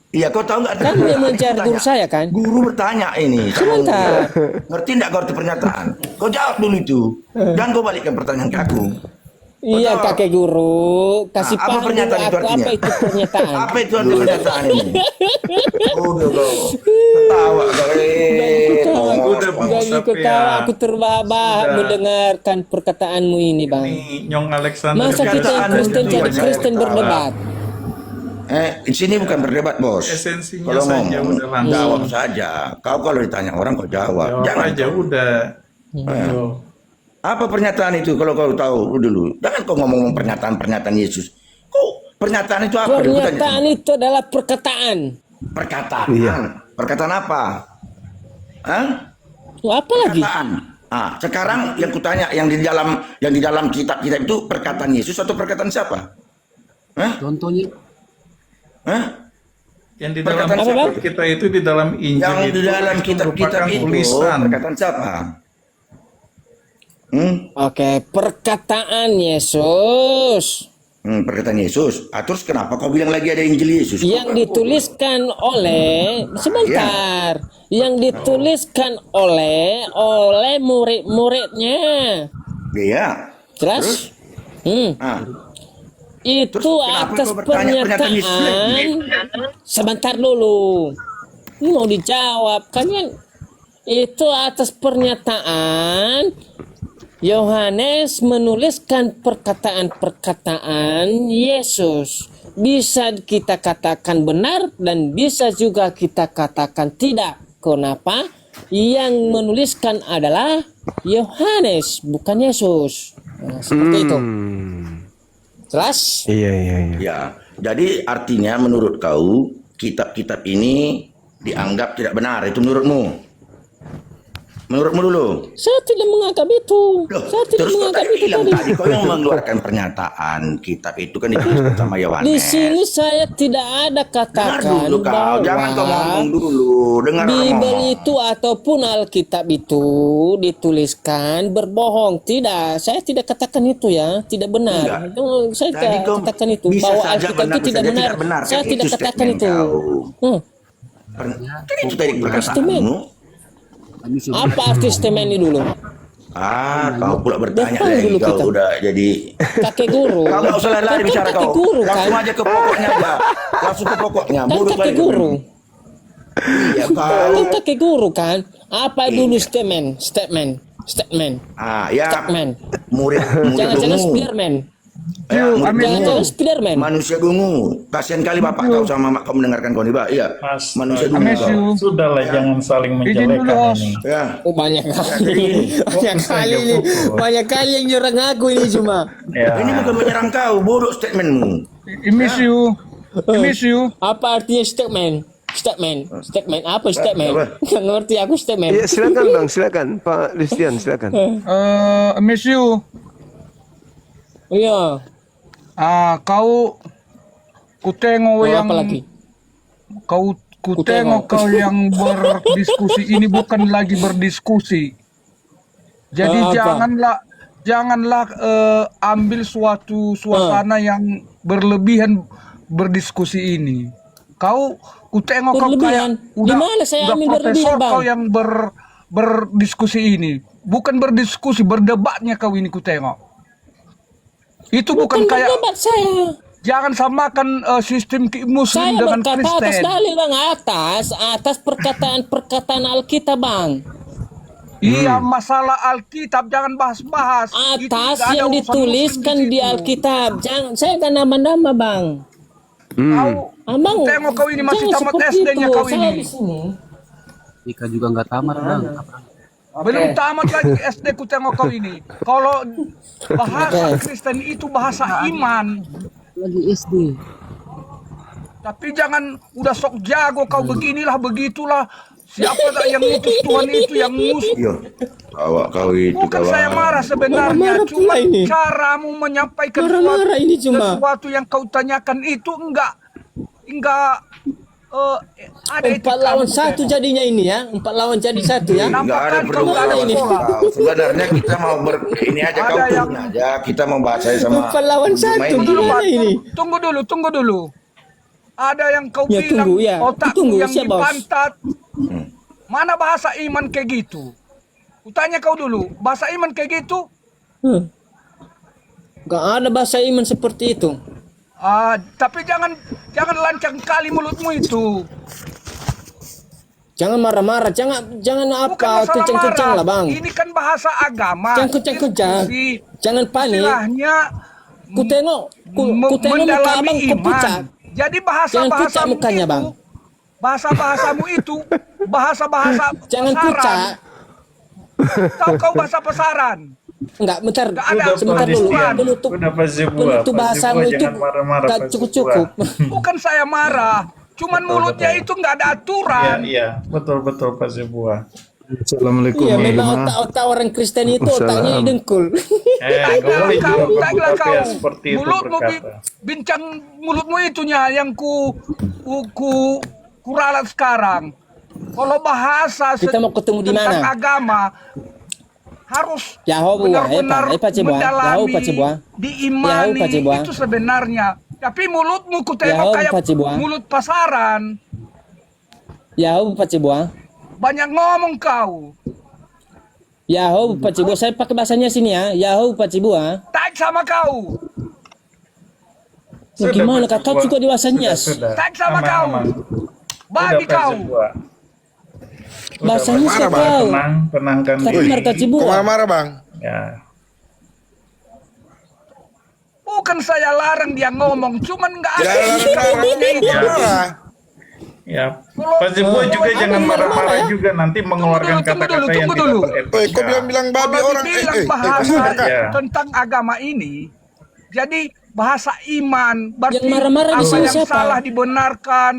Iya, kau tahu nggak? arti Kamu yang pernyataan? mengajari Aku guru tanya. saya kan? Guru bertanya ini. Sebentar. Ngerti nggak kau arti pernyataan? Kau jawab dulu itu. Jangan kau balikkan pertanyaan ke aku. Iya, Betul. kakek guru. Kasih Apa paham dulu pernyataan itu aku artinya? apa itu pernyataan. Apa itu arti pernyataan ini? Bodoh kau. Ketawa kau. Jangan ketawa, aku terbahak-bahak mendengarkan perkataanmu ini, Bang. Nyong Alexander. Masa kita yang Kristen jadi Kristen berdebat? Di sini bukan berdebat, bos. Esensinya Kalau saja ngomong, udah langsung. jawab saja. Kau kalau ditanya orang, kau jawab. Jawab Jangan aja kau. udah. Ayo. Apa pernyataan itu kalau kau tahu dulu? Jangan kau ngomong pernyataan Yesus. Kau pernyataan itu apa? Dulu tanya Pernyataan sama. itu adalah perkataan. Perkataan. Iya. Perkataan apa? Hah? Apa lagi? Perkataan. Sekarang yang kutanya, yang di dalam kitab-kitab itu perkataan Yesus atau perkataan siapa? Contohnya Yang di dalam kitab kita itu, di dalam Injil Yang di dalam kitab-kitab itu perkataan siapa? Oke, perkataan Yesus. Perkataan Yesus. Terus kenapa kau bilang lagi ada Injil Yesus? Yang dituliskan oleh sebentar. Yang dituliskan oleh murid-muridnya. Iya. Jelas? Itu Terus atas kau bertanya pernyataan Yesus lagi? pernyataan. Sebentar dulu. Ini mau dijawab kan? Itu atas pernyataan Yohanes menuliskan perkataan-perkataan Yesus. Bisa kita katakan benar dan bisa juga kita katakan tidak. Kenapa? Yang menuliskan adalah Yohanes, bukan Yesus. Nah, seperti itu. Jelas? Iya. Ya. Jadi artinya menurut kau kitab-kitab ini dianggap tidak benar. Itu menurutmu? Menurutmu dulu. Saya tidak menganggap itu. Saya tidak Terus kau menganggap tadi itu bilang tadi. tadi kau yang mengeluarkan pernyataan kitab itu kan ditulis sama Yohanes. Di sini saya tidak ada Dengar katakan dulu kau, jangan kau ngomong dulu. Dengar Bible ngomong. itu ataupun Alkitab itu dituliskan berbohong. Tidak, saya tidak katakan itu ya, tidak benar. Enggak. Itu saya Tadi tidak kau katakan itu bisa bahwa saja Alkitab benar, itu tidak bisa saja benar. tidak benar. Saya Kan tidak itu katakan statement itu. kau. Kan itu tadi perkataanmu. Apa arti statement ini dulu? Kau pula bertanya Depan lagi. dulu Kau kita. udah jadi. Kakek guru. Kau nggak usah lari Kan bicara kakek kau. guru kan? Langsung aja ke pokoknya aja. Langsung ke pokoknya. Kan Bodoh kakek kali kau. guru. Iya kau. Kan kakek guru kan? Apa dulu statement? Ya. Statement. Murid Jangan-jangan dungu. Spiderman. Jangan-jangan Spiderman. manusia dungu. Kasihan kali bapak kau sama mak kau mendengarkan kau nih, Pak. Iya. Mas, Manusia dungu kau. sudahlah, jangan saling menjelekan ini. Ya. Oh, banyak kali. Banyak kali yang nyerang aku ini cuma. Ini bukan menyerang kau, bodoh statementmu. Apa artinya statement? Statement apa statement? Apa? Nggak ngerti aku statement. Iya, silakan Bang, silakan Pak Listian, silakan. Miss you. Iya. Kau kutengok yang Apa lagi? kutengok kau yang berdiskusi ini bukan lagi berdiskusi. Jadi Apa? janganlah ambil suatu suasana yang berlebihan berdiskusi ini. Kutengok kau kayak Berlebihan? Di mana saya udah ambil profesor berlebihan, Bang? kau yang berdiskusi ini. Bukan berdiskusi, berdebatnya kau ini kutengok. Itu bukan kayak berdebat saya. jangan samakan sistem Muslim Saya dengan berkata atas Kristen. dalil Bang, atas perkataan Alkitab Bang. Iya, masalah Alkitab jangan bahas-bahas. Itu Atas nggak ada yang urusan dituliskan Muslim di situ. Alkitab. Jangan, saya kan nama-nama Bang. Abang, Tengok kau ini masih jangan tamat seperti SD-nya itu. kau Saya ini. di sini. Ika juga nggak tamat bang. Belum tamat lagi SD ku tengok kau ini. Kalau bahasa Kristen itu bahasa iman. Lagi SD. Tapi jangan udah sok jago kau beginilah begitulah. Siapa tak yang ngutus Tuhan itu yang ngutus. Iya. Kau itu Bukan saya marah sebenarnya, Marah cuma pula ini. caramu menyampaikan Marah-marah ini cuma. sesuatu yang kau tanyakan itu enggak ada 4 lawan 1 jadinya ini ya. 4 lawan jadi 1 ya. Enggak ada Nampakkan perlu kau ada kau ini. kau. Sebenarnya kita mau ini aja kau Ada turun yang- aja. Kita mau baca sama 4 lawan 1 main Tunggu dulu, gimana Pak. ini? Tunggu dulu. Ada yang kau Ya, bilang tunggu, ya. otakku Tunggu, yang siap, Bos. dipantat. Mana bahasa iman kayak gitu? Kutanya kau dulu, bahasa iman kayak gitu? Gak ada bahasa iman seperti itu. Tapi jangan lancang kali mulutmu itu. Jangan marah-marah, jangan Bukan apa masalah kencang-kencang marah. lah Bang. Ini kan bahasa agama. Jangan kencang-kencang. Diskusi. Jangan panik. Istilahnya Ku tengok muka mendalami abang ku pucat. Jadi Jangan pucat bahasa-bahasamu mukanya, itu, Bang. bahasa-bahasamu itu, bahasa-bahasa Jangan pasaran. pucat. Tahu kau bahasa pasaran? Enggak, bentar. Nggak ada. Sebentar dulu. Christian. Penutup. Udah pasti buah, Penutup pasti bahasamu buah, itu jangan marah-marah, gak pasti cukup-cukup. Bukan saya marah, cuman mulutnya itu nggak ada aturan. Iya, betul Pak Zebua. Assalamualaikum Iya, ya memang jemaah. otak-otak orang Kristen itu otaknya Salam. dengkul. Nggak boleh juga Taglah Bapak kau. ya seperti itu Mulutmu berkata. bincang mulutmu itunya yang kuralat sekarang. Kalau bahasa Kita mau ketemu di tentang mana? agama harus Yahoo, benar-benar Pak Cibua. Yahoo, mendalami, Pak Cibua. diimani, Yahoo, Pak Cibua. itu sebenarnya. Tapi mulutmu ku tengok Yahoo, kayak Pak Cibua. mulut pasaran. Yahoo, Pak Cibua. Banyak ngomong kau. Yahoo, Pak Cibua. Saya pakai bahasanya sini ya. Yahoo, Pak Cibua. Tak sama kau. Ya, gimana kak? Kau juga dewasanya. Tak sama kau. Babi kau. Bahasanya saya kau. Tenangkan Tapi diri. mereka Cibua. Marah-marah bang. Ya. Bukan saya larang dia ngomong, cuman nggak ada Jangan larang-larang. itu. Marah. Ya, Pak Cibua juga jangan marah-marah juga nanti mengeluarkan Tunggu kata-kata yang dulu. tidak Woi, kau beretika. bilang babi Kalau orang. dibilang bahasa Ya. tentang agama ini, jadi bahasa iman, berarti Yang marah-marah di apa sini yang siapa? salah dibenarkan.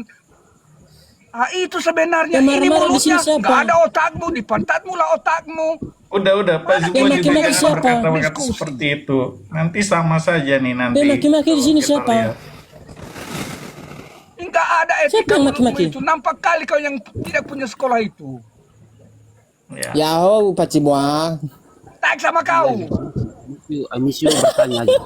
Ah, itu sebenarnya Yang ini marah-marah di sini mulutnya siapa? nggak ada otakmu, di pantatmu lah otakmu. Udah Pak Cibua Yang juga maki-maki jangan siapa? berkata-kata Diskusi. seperti itu. Nanti sama saja nih nanti. Yang maki-maki di sini Kita siapa? lihat. Enggak ada Siapa etika yang mulutmu maki-maki? itu. Nampak kali kau yang tidak punya sekolah itu. Ya. Yahoo, Pak Cibua. Tak sama kau. I miss you bertanya aja.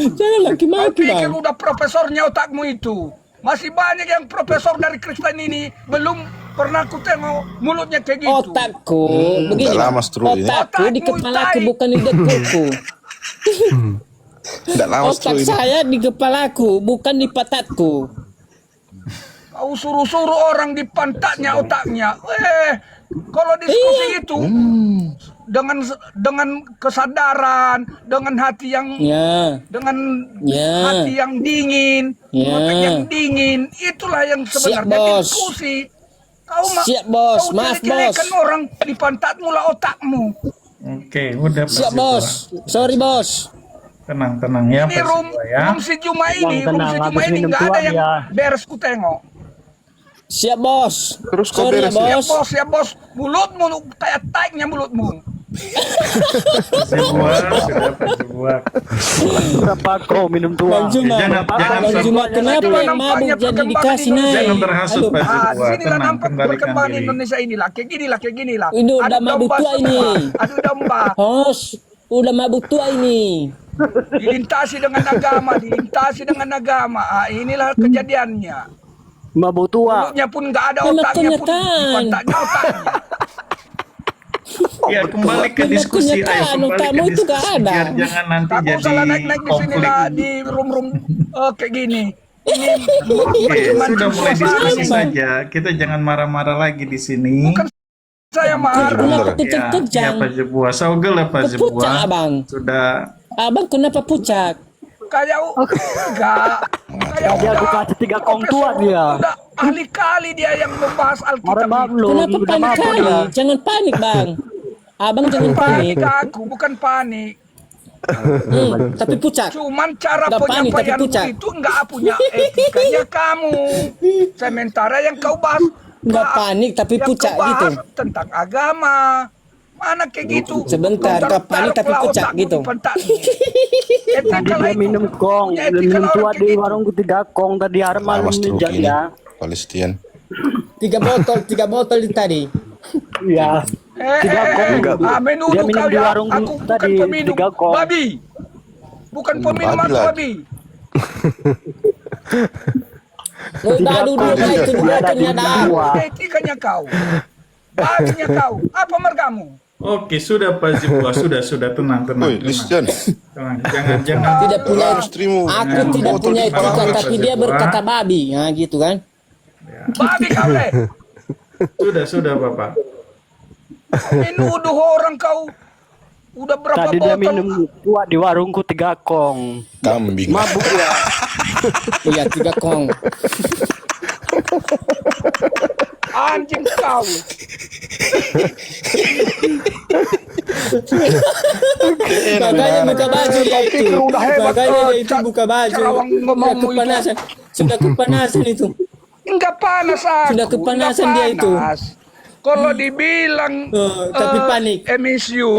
Jangan Kau maki-maki pikir bang. udah profesornya otakmu itu. Masih banyak yang profesor dari Kristen ini belum pernah ku tengok mulutnya kayak gitu. Otakku, begini. Udah Bang. lama stru ini. Otakku di Otakmu, kepalaku tai. bukan di dekkulku. Tidak lama Otak stru ini. saya di kepalaku bukan di patatku. Kau suruh-suruh orang di pantatnya otaknya. Kalau diskusi itu dengan kesadaran, dengan hati yang Ya, dengan ya. hati yang dingin, Ya. otak yang dingin, itulah yang sebenarnya Bos. diskusi. Kau Siap, Bos. kau Maaf, jelek-jelekan Bos. orang di pantatmu lah otakmu. Oke, udah Pak Siap Cibua. bos. Sorry bos. Tenang ya Ini Pak room Cibua ya. si Juma ini, Tenang, room si tenang, Juma habis ini minum nggak ada tuan yang ya. beres ku tengok. Siap bos. Terus kau Sorry ya beres, bos. Ya bos, mulutmu taik-taiknya mulutmu. Pak Cibua, sudah Pak Cibua. Berapa kau minum Bang tua? Juma. Jangan Bang sampai- Juma kenapa Itulah yang mabuk nampaknya jadi perkembangan dikasih Indonesia. naik? Jangan terhasut Aduh, Pak Cibua. Sinilah Tenang, nampak kendalikan perkembangan diri. Indonesia inilah. Kayak gini lah. Ini udah Adu mabuk domba tua ini. semua. Adu domba. Hos, udah mabuk tua ini. Dilintasi dengan agama. Ah, inilah kejadiannya. Mabuk tua. Mulutnya pun nggak ada Memang otaknya pun. Di kenyataan. pantatnya otaknya. Ya kembali ke Memang diskusi, ayo kenyataan, kembali otakmu ke itu nggak diskusi ada. biar jangan nanti Tak jadi usah lah naik-naik di sini konflik. lah di room-room kayak gini. Ini Oke, macam-macam sudah mulai suasana diskusi ini. saja. Kita jangan marah-marah lagi di sini. Bukan saya marah. Kenapa Ya, kejang-kejang? Pak Jebua, saugel lah Pak Kepucak Jebua. abang. Sudah. Abang kenapa pucak? Kayak enggak. Kayak Dia udah buka 3 kong tua dia. udah ahli kali dia yang membahas Alkitab. Orang itu. belum. Kenapa Udah panik mabuk kali? dia. Jangan panik bang. Abang jangan panik. Panik aku, bukan panik. Tapi pucak. Cuman cara Nggak panik, tapi penyampaianmu pucat. itu enggak punya etikanya kamu. Sementara yang kau bahas Nggak panik tapi yang pucak kau bahas gitu. tentang agama. Mana kayak gitu? Sebentar, nggak panik tapi Taruhlah pucak otakmu gitu. di pantatmu. Etika Tadi lah dia itu. minum kong. Punya Dia etika minum lah tua orang di kayak gitu. warungku 3 kong. Tadi hari malam Lama stroke jadi ini. ya. Palestian. 3 botol tadi. Iya. 3 kong. Dia menuduh minum kau di ya. warung Aku bukan tadi peminum 3 kong. babi. Bukan peminum Babi aku lagi. babi. Aduh, itu dua Ada di ternyata. dua. Etikanya kau. Baginya kau. Apa mergamu? Oke, sudah Pak Jebua, sudah tenang. Woi, Listian. Tenang. Jangan. Tidak punya. Istrimu. Aku tidak Botol punya di etika kepala. tapi dia berkata babi. Nah gitu kan. Babi kau le. Sudah Bapak. Menuduh orang kau. Udah berapa Tadi dia botol? minum tua di warungku 3 kong. Kambing. Mabuk ya. Iya 3 kong. Anjing kau. Makanya buka baju dia itu. Udah hebat, Makanya dia itu Cak. buka baju. Carawang Sudah ngomongmu itu. kepanasan. Sudah kepanasan itu. Enggak panas aku. Sudah kepanasan enggak dia itu. panas. Kalau dibilang tapi panik. MSU,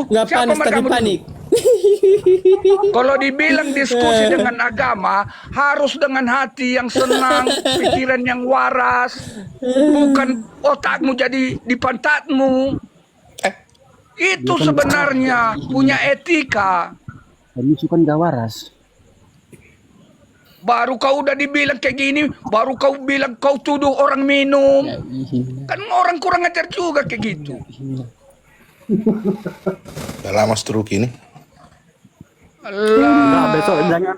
Nggak siapa panik, tapi mereka panik. Kalau dibilang diskusi dengan agama, harus dengan hati yang senang, pikiran yang waras, bukan otakmu jadi di pantatmu. Itu sebenarnya punya etika. MSU kan gak waras. Baru kau udah dibilang kayak gini, baru kau bilang kau tuduh orang minum. Kan orang kurang ajar juga kayak gitu. Udah lama stroke ini. Nah, besok jangan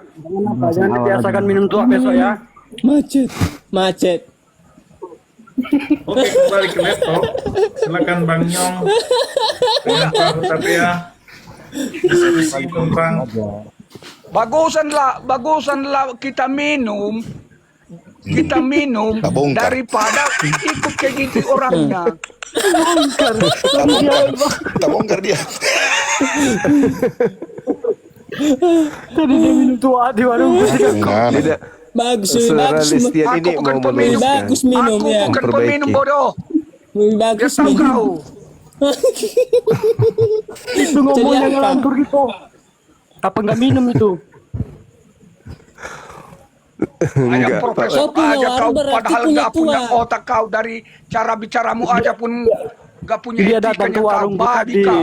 dibiasakan minum tua besok ya. Macet. Oke, kembali ke laptop. Silakan Bang Nyong. Dengan Pak Hutapea. Diskusi tentang Bagusanlah kita minum daripada ikut kayak gitu orangnya. Tak bongkar dia. Tadi dia minum tua di warung. Tidak. Bagus Listian ini mau meluruskan. bagus minum Aku ya. bukan peminum bodoh. Bagus Dia tahu minum. kau. Itu ngomongnya Jadi apa? ngelantur gitu. Apa nggak minum itu? Ayam profesor Kau punya aja kau, warung berarti padahal punya nggak punya tua. otak kau, dari cara bicaramu aja pun nggak punya Dia etika datang ke yang warung terbaik tadi. kau.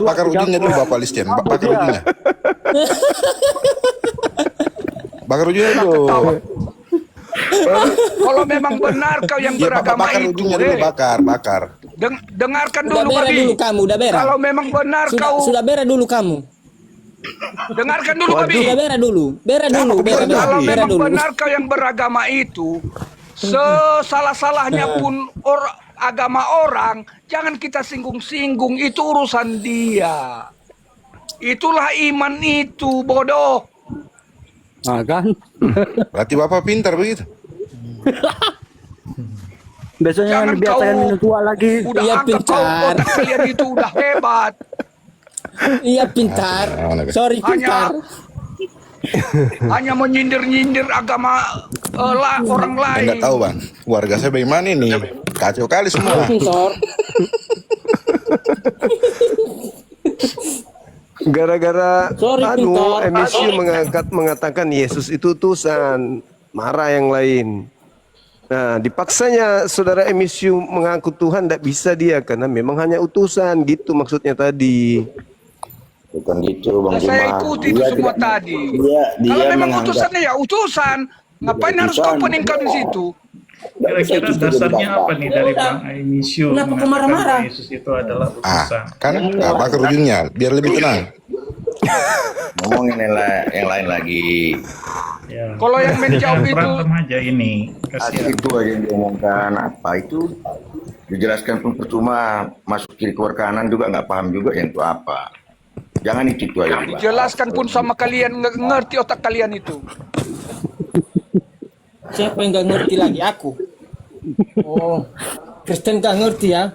Bakar ujungnya dulu Bapak Listian. Bakar ujungnya. Bakar ujungnya dulu. Kalau memang benar kau yang Ya, beragama bakar itu, ujungnya dulu, bakar. dengarkan Udah dulu beres Babi. dulu kamu, udah beres. Kalau memang benar kau, Sudah beres dulu kamu. dengarkan dulu Babi. Sudah beres dulu. Beres dulu. Kalau Beres memang dulu. benar kau yang beragama itu, sesalah-salahnya pun agama orang, jangan kita singgung-singgung, itu urusan dia. Itulah iman itu, bodoh. Nah kan. Berarti Bapak pintar begitu. Besoknya Jangan jangan dibiasakan kau- minum tua lagi. Udah Iya, anggap kau pintar. otak kalian itu udah hebat. Iya pintar. Sorry pintar. Hanya menyindir-nyindir agama orang lain. Enggak tahu Bang. Warga saya bagaimana ini? Kacau kali semua. Pintar. Gara-gara Sorry, pintar. MSU mengatakan Yesus itu utusan, marah yang lain. Nah, dipaksanya saudara MSU mengaku Tuhan tidak bisa dia karena memang hanya utusan gitu maksudnya tadi. Bukan gitu Bang Saya Juma. ikuti itu semua tadi. Dia Kalau memang menganggap utusannya ya utusan, ngapain harus kau peningkat di situ? kira-kira dasarnya apa nih dari Bang Aimisio Kenapa kau marah-marah? mengatakan Yesus itu adalah utusan? Kan bakar ujungnya biar lebih tenang. ngomongin yang lain lagi. Ya. Kalau yang menjawab Jangan itu, berantem aja ini. Asik Kasihan. itu aja yang diomongkan, apa itu dijelaskan pun percuma, masuk kiri keluar kanan juga nggak paham juga yang itu apa. Jangan itu aja. Pak. jelaskan pun sama kalian, ngerti otak kalian itu. Siapa yang nggak ngerti lagi? Aku. Oh, Kristen nggak ngerti ya?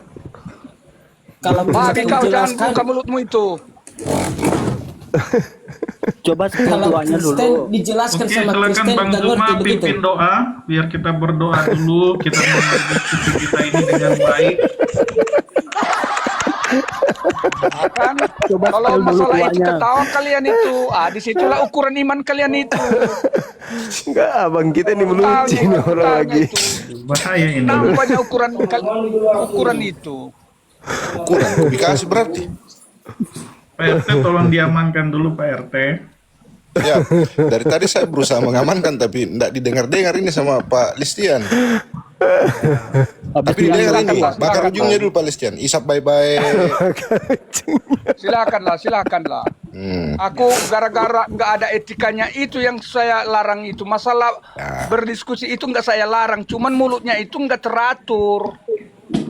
Kalau Babi Kristen kau jangan jelaskan, buka mulutmu itu. Coba sekian kalau tuanya Kristen dulu. dijelaskan Oke, sama silakan Kristen Bang nggak Zuma ngerti begitu. pimpin doa biar kita berdoa dulu, kita mulai diskusi kita ini dengan baik. Kan? Coba Kalau spill dulu masalah itu tuanya. ketawa kalian itu, disitulah ukuran iman kalian itu. Enggak, abang kita ini melucu Tanya, orang tanya lagi. itu. Bahaya ini. Nampaknya ukuran itu. Kurang dikasih berarti. Pak RT tolong diamankan dulu Pak RT. Ya, dari tadi saya berusaha mengamankan tapi tidak didengar-dengar ini sama Pak Listian. Tapi didengar ini, bakar ujungnya dulu Pak Listian. Isap bye-bye. Silakanlah. Aku gara-gara nggak ada etikanya itu yang saya larang itu. Masalah berdiskusi itu nggak saya larang, cuman mulutnya itu nggak teratur.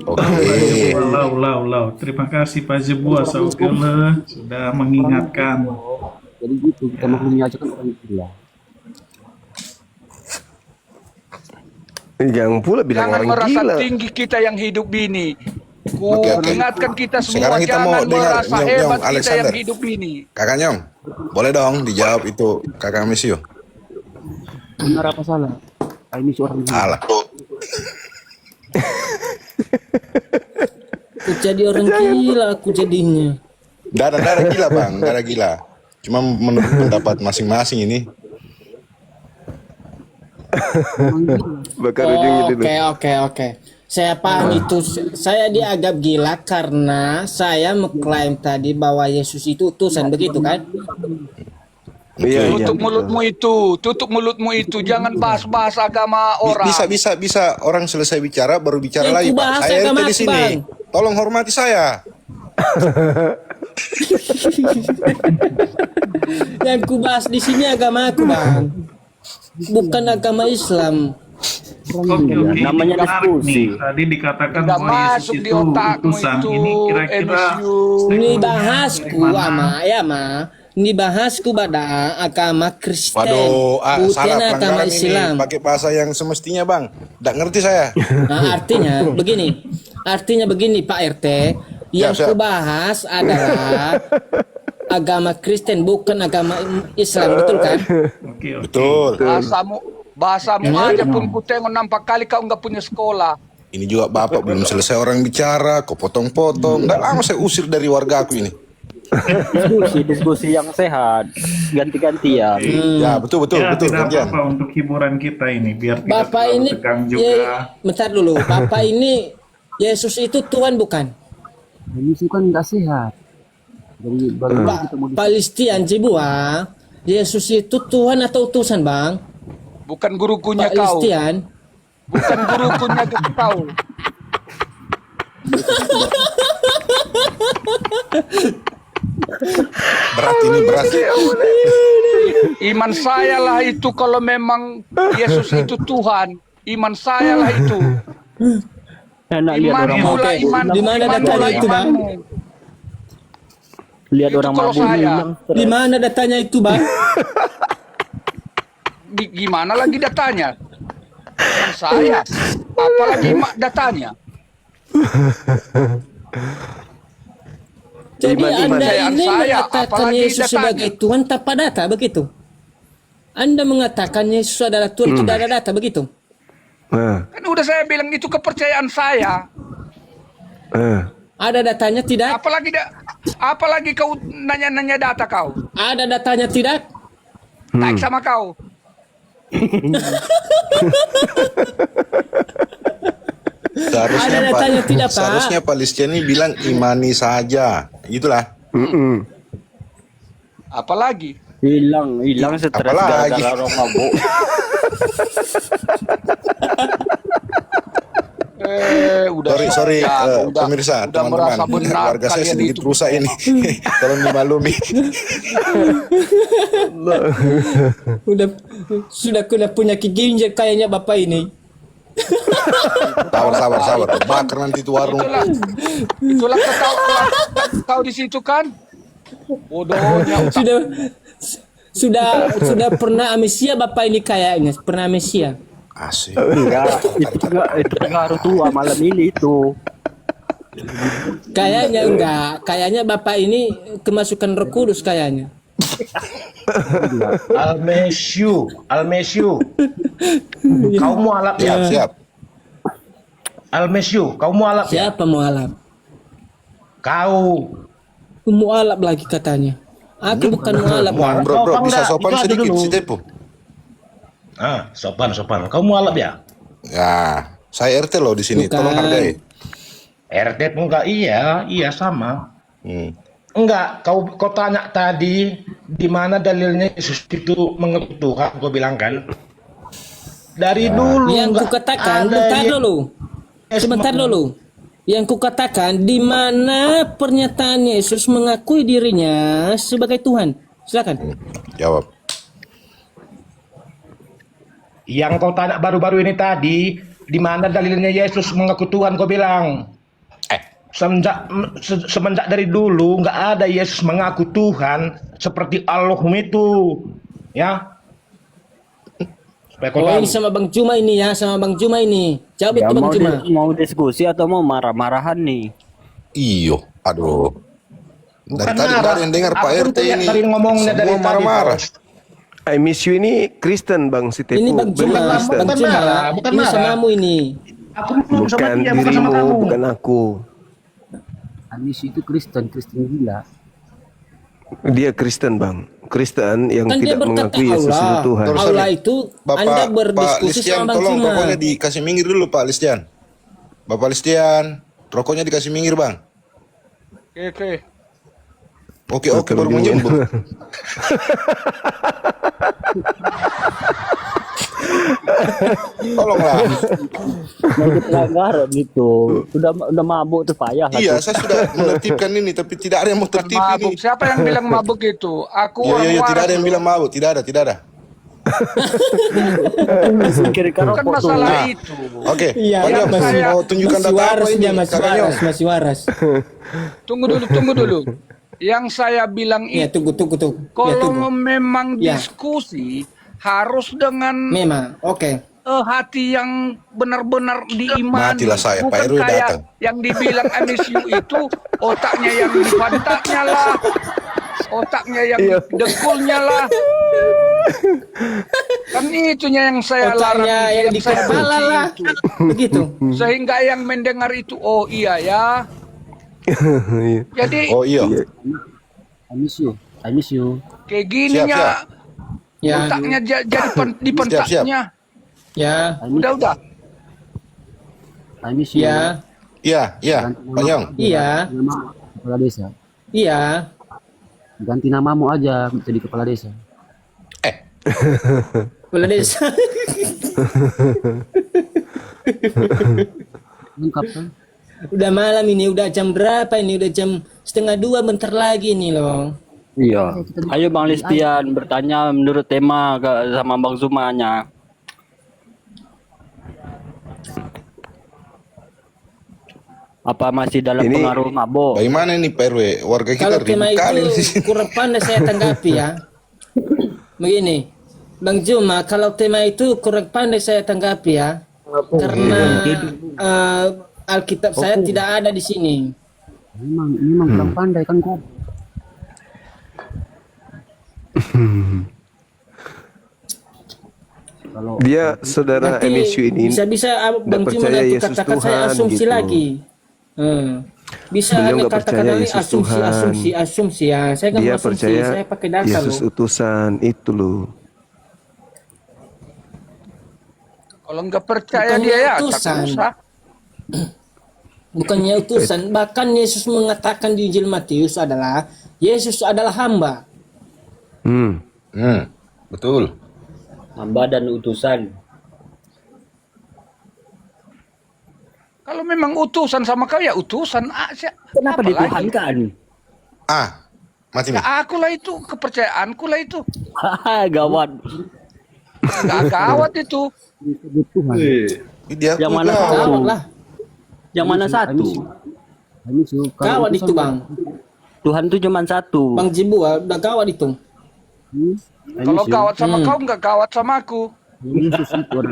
Oke. Lau. Terima kasih Pak Zebua Saukele sudah mengingatkan. Jadi gitu, kita maklumi aja kan orang gila. Jangan pula bilang Jangan orang merasa gila. tinggi kita yang hidup ini. Oke. Ingatkan kita semua, Sekarang kita mau jangan dengar merasa Nyong hebat kita Alexander. yang hidup ini. Kakak Nyong, boleh dong dijawab itu Kakak Misio. Benar apa salah? Aimisio orang gila. Salah. Aku jadi orang gila, aku jadinya. Nggak ada gila bang, nggak ada gila. Cuma menurut pendapat masing-masing ini. Bakar ujung gitu. Oke. Saya paham itu. Saya dianggap gila karena saya mengklaim tadi bahwa Yesus itu utusan, begitu kan? Iya, Tutup mulutmu itu, jangan bahas-bahas agama orang. Bisa orang selesai bicara baru bicara lagi Pak. bahas Saya agama di sini. Bang. Tolong hormati saya. Yang ku bahas di sini agama aku, Bang. Bukan agama Islam. Oke, namanya diskusi. Tadi dikatakan Nggak bahwa Yesus masuk di itu otakmu utusan. itu, Ini kira-kira Ini bahasku ini bahasku pada agama Kristen. Waduh, bukan salah agama pelanggaran Islam. ini. Pakai bahasa yang semestinya bang. Nggak ngerti saya. Nah, artinya begini Pak RT, yang Siap. ku bahas adalah agama Kristen, bukan agama Islam, betul kan? Oke. Betul. Bahasamu aja pun ku tengok nampak kali kau nggak punya sekolah. Ini juga bapak belum selesai orang bicara, kok potong-potong. Nggak lama saya usir dari warga aku ini. Diskusi yang sehat, ganti-gantian. Ya betul Tidak gantian. apa-apa untuk hiburan kita ini, biar tidak Bapak terlalu ini, tegang juga. bentar dulu, Bapak ini Yesus itu Tuhan bukan? Yesus kan nggak sehat. Jadi bagaimana kita mau Palestina Jibua, Yesus itu Tuhan atau utusan, Bang? Bukan gurukunya kau. Palestina. Bukan gurukunya kau. Berat. Iman saya lah itu kalau memang Yesus itu Tuhan. Iman saya lah itu. enak lihat orang Imanmu lah iman. Di mana datanya itu, Bang? lihat Itu orang kalau mabuk saya. hilang. Di mana datanya itu, Bang? Gimana lagi datanya? Iman saya. Apalagi datanya. Jadi Iman. Anda ini Saya, mengatakan apalagi Yesus datanya. sebagai Tuhan tanpa data, begitu? Anda mengatakan Yesus adalah Tuhan tidak ada data, begitu? Kan udah saya bilang itu kepercayaan saya. Ada datanya tidak? Apalagi kau nanya-nanya data kau. Ada datanya tidak? Naik sama kau. Ada datanya tidak, Pak? Seharusnya Palestina ini bilang imani saja. Itulah. Apalagi? Hilang stres Apalagi? gara-gara orang mabuk. Sorry, pemirsa, udah merasa teman-teman, benar warga saya kalian sedikit itu. rusak ini. Tolong dimaklumi. Sudah punya ginjal kayaknya Bapak ini. Sabar. Bakar nanti itu warung. Itulah kau di situ kan? Bodohnya. Sudah pernah amnesia Bapak ini kayaknya, pernah amnesia. Asik. Enggak, itu harus tua malam ini itu. Kayaknya enggak, kayaknya Bapak ini kemasukan Roh Kudus kayaknya. Almesiu. Kau mualaf ya? Siap. Almesiu, kau mualaf ya? Siapa mualaf? Kau. Mualaf lagi katanya. Aku bukan mualaf. Bang. Bro, bisa sopan sedikit si Tepo. Sopan. Kau mualaf ya? Ya, saya RT loh di sini. Bukan. Tolong hargai. RT pun enggak, iya sama. Enggak, kau tanya tadi di mana dalilnya Yesus itu mengerti Tuhan, kau bilang kan? Dari dulu Yang enggak kukatakan, ada sebentar dulu. Yang kukatakan di mana pernyataan Yesus mengakui dirinya sebagai Tuhan. Silakan. Jawab. Yang kau tanya baru-baru ini tadi, di mana dalilnya Yesus mengaku Tuhan, kau bilang. Semenjak dari dulu nggak ada Yesus mengaku Tuhan seperti Allah itu, ya. Supaya kau tahu. Ini sama Bang Juma ini ya, sama Bang Juma ini. Jawab Ya, itu Bang Juma. mau diskusi atau mau marah-marahan nih? Iyo, aduh. Dari Bukan tadi marah. nggak ada yang dengar Pak Aku RT tuh ini. tadi ngomongnya dari Semua tadi, marah-marah. I miss you ini Kristen Bang si Tepu. Ini Bang Juma, Kristen. Bang Juma. bukan Ini marah. samamu ini. Aku belum sama Bukan dia, bukan sama dirimu, kamu. bukan aku. Anies itu Kristen gila. Dia Kristen bang, Kristen yang Kan dia tidak berkata mengakui Yesus itu Allah. Tuhan. Allah itu Anda Pak berdiskusi Listian, sama Bang tolong Cima. rokoknya dikasih minggir dulu Pak Listian. Bapak Listian, rokoknya dikasih minggir bang. Oke baru menjemput. Tolonglah. Pelanggaran gitu. Udah mabuk tuh payah. Iya, saya sudah menertibkan ini, tapi tidak ada yang mau tertib Mabuk. ini. Siapa yang bilang mabuk itu? Aku Iya, orang tidak waras ada yang loh. bilang mabuk, tidak ada. Bukan masalah itu. Oke, Iya, Bang Jam, saya- mau tunjukkan masih data apa waras ini? dia, Kakaknya? masih waras. Tunggu dulu. Yang saya bilang Ya, itu, tunggu. Ya, kalau tunggu. memang Ya. diskusi harus dengan Memang, oke. hati yang benar-benar diimani. Matilah saya, Pak Bukan RW kayak datang. yang dibilang MSU itu otaknya yang di pantatnya lah, otaknya yang dengkulnya lah. Kan itunya yang saya larang, Otaknya itu, yang di saya kepala benci lah. itu. Begitu. Sehingga yang mendengar itu, oh iya ya. Jadi Oh iya. I miss you. kayak gininya Ya, otaknya jadi di pantatnya. ya, Udah. I miss you. ya, Iya, Pak Yong. iya, Nama kepala desa. iya. Ganti namamu aja jadi kepala desa. Kepala desa. Lengkap kan? Udah malam ini, udah jam berapa ini? Udah jam 1:30, bentar lagi nih loh. Iya. Ayo Bang Listian bertanya menurut tema sama Bang Zumanya. Apa masih dalam Ini pengaruh mabok? bagaimana ini Pak RW? Warga kita Kalau tema ribut kali. itu kurang pandai saya tanggapi ya. Begini, Bang Juma, kalau tema itu kurang pandai saya tanggapi ya. Karena Alkitab saya tidak ada di sini. Memang kurang pandai kan kok. Kalau Dia saudara Nanti MSU ini bisa-bisa Bang Juma percaya nanti Yesus katakan saya Tuhan, asumsi gitu. lagi. Bisa Beliau Anda nggak katakan percaya lagi Yesus Tuhan. asumsi ya. Saya nggak dia mau asumsi, percaya saya pakai data Yesus loh. utusan itu loh. Kalau nggak percaya Bukannya dia ya, utusan. tak usah. Bukannya utusan, bahkan Yesus mengatakan di Injil Matius adalah Yesus adalah hamba. Betul. Hamba dan utusan. Kalau memang utusan sama kau ya utusan. Kenapa Apa lagi? dituhankan? Mati Ya akulah itu, kepercayaanku lah itu. Gawat. Nggak gawat itu. Dia Yang mana Gawat satu? lah. Yang mana satu? I miss you. Kalau Gawat itu Bang. Tuhan itu cuma satu. Bang Jibu udah gawat itu. Kalau gawat sama kau nggak gawat sama aku.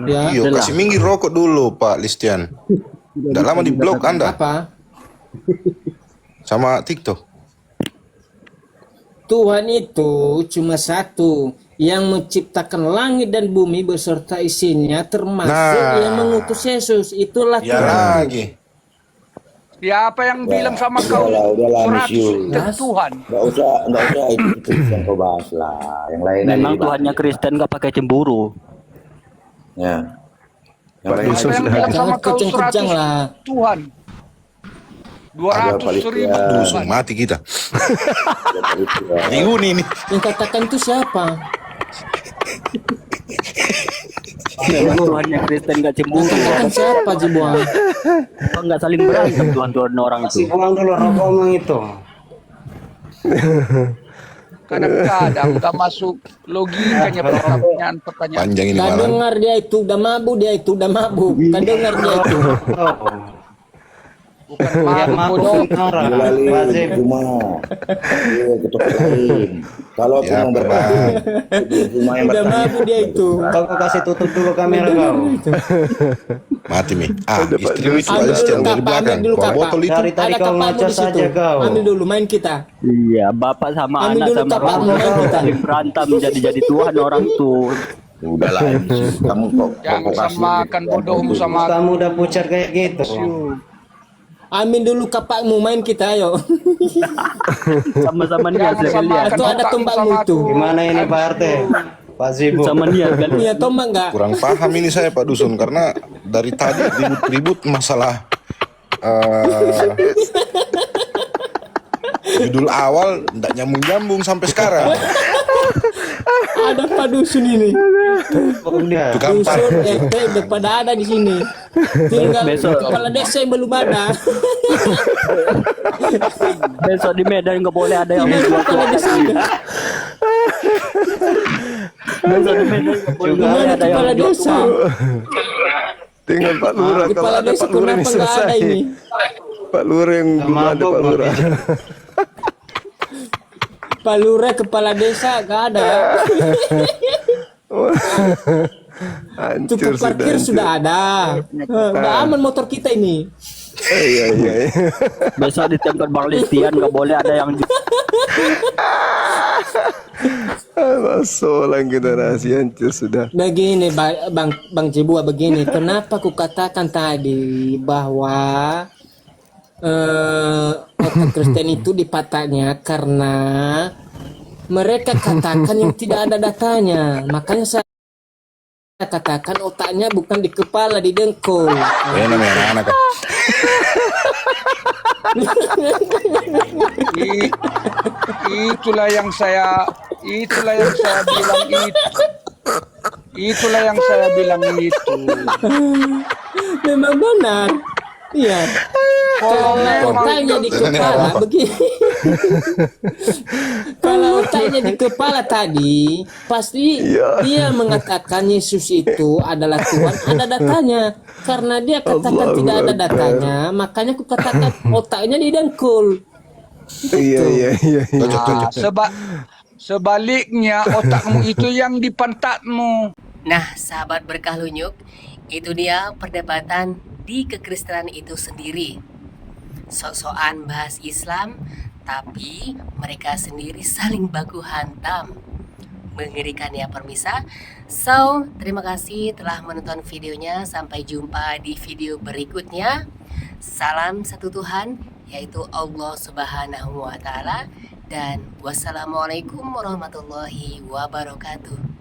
Ya. Iya, kasih minggir rokok dulu Pak Listian. Udah lama di blok Anda Apa? sama TikTok. Tuhan itu cuma satu yang menciptakan langit dan bumi beserta isinya, termasuk yang mengutus Yesus. Itulah Ya Tuhan. lagi. Ya apa yang bilang sama kau? udahlah, 100 Miss itu Tuhan. Nggak usah itu yang kau bahas lah. Yang lain Memang aja Tuhannya Kristen gak pakai cemburu. Ya. Yang Pak lain Yesus Apa yang dah bilang habis. sama kau Kejang-kejang 100 lah. Tuhan. 200.000 Aduh, Tuhan. mati kita. Reuni ini. Yang katakan itu siapa? Memang Tuhannya Kristen gak cemburu. Katakan siapa Jibuan? Apa gak saling berantem Tuhan-Tuhan orang itu? Pulang dulu rokok omong itu. Kadang-kadang nggak masuk logikanya pertanyaan-pertanyaan. Panjang ini Gak malam. dengar dia itu, udah mabuk dia itu, udah mabuk. Gak dengar dia itu. Bukan mabuk bodoh. lain cuma ketuk lain. Kalau Ya, yang cuma yang Udah mabuk dia itu. Kau kasih tutup dulu kamera kau. Mati mi. Istri itu Ambil Listian dulu dari kapal, belakang. ambil dulu Bawa kapal. botol itu. Dari tadi Ada kau kapalmu ngacas di situ. saja kau. Ambil dulu, main kita. Iya, bapak sama Ambil anak dulu sama kapal, orang main kita. saling berantem jadi Tuhan orang tuh. Udahlah, kamu kok Jangan samakan bodohmu sama Kamu udah pucat kayak gitu. Amin dulu kapakmu main kita ayo. Sama-sama niat Jangan sekali ya. samakan Itu ada otakmu tombakmu sama tuh. aku. Gimana ini Pak RT? Pak Zibu. Sama niat kan. Iya tombak enggak? Kurang paham ini saya Pak Dusun karena dari tadi ribut-ribut masalah judul awal ndak nyambung-nyambung sampai sekarang. Ada Pak Dusun ini. Tukang Dusun RT udah pada ada di sini. Tinggal kepala desa yang belum ada. Besok di Medan nggak boleh ada yang Tinggal kepala desa. Besok di Medan nggak boleh Gimana ada kepala yang desa? Tinggal Pak Lurah, kalau Kepala ada desa Pak Lurah ini kenapa nggak ada selesai. ini? Pak Lurah yang belum ada Pak Lurah. Pak Lurah kepala desa nggak ada. Hancur Cukup parkir hancur. sudah ada. Udah aman motor kita ini. Iya. Besok di tempat Bang Listian nggak boleh ada yang Masalah generasi hancur sudah. Begini Bang Cibua begini, kenapa aku katakan tadi bahwa otak Kristen itu dipatahnya karena mereka katakan yang tidak ada datanya. Makanya saya katakan otaknya bukan di kepala, di dengkul. Ya namanya anak-anak. Itulah yang saya bilang itu. Itulah yang saya bilang itu. Memang benar. Iya. Kalau otaknya di kepala begini. Kalau otaknya di kepala tadi, pasti dia mengatakan Yesus itu adalah Tuhan, ada datanya. Karena dia katakan tidak ada datanya, makanya aku katakan otaknya didengkul. Iya. Sebaliknya otakmu itu yang di pantatmu. Nah, sahabat berkah lunyuk, itu dia perdebatan di kekristenan itu sendiri. Sok-sokan bahas Islam, tapi mereka sendiri saling baku hantam. Mengerikan ya permisa. So, terima kasih telah menonton videonya. Sampai jumpa di video berikutnya. Salam satu Tuhan, yaitu Allah Subhanahu wa Ta'ala. Dan wassalamualaikum warahmatullahi wabarakatuh.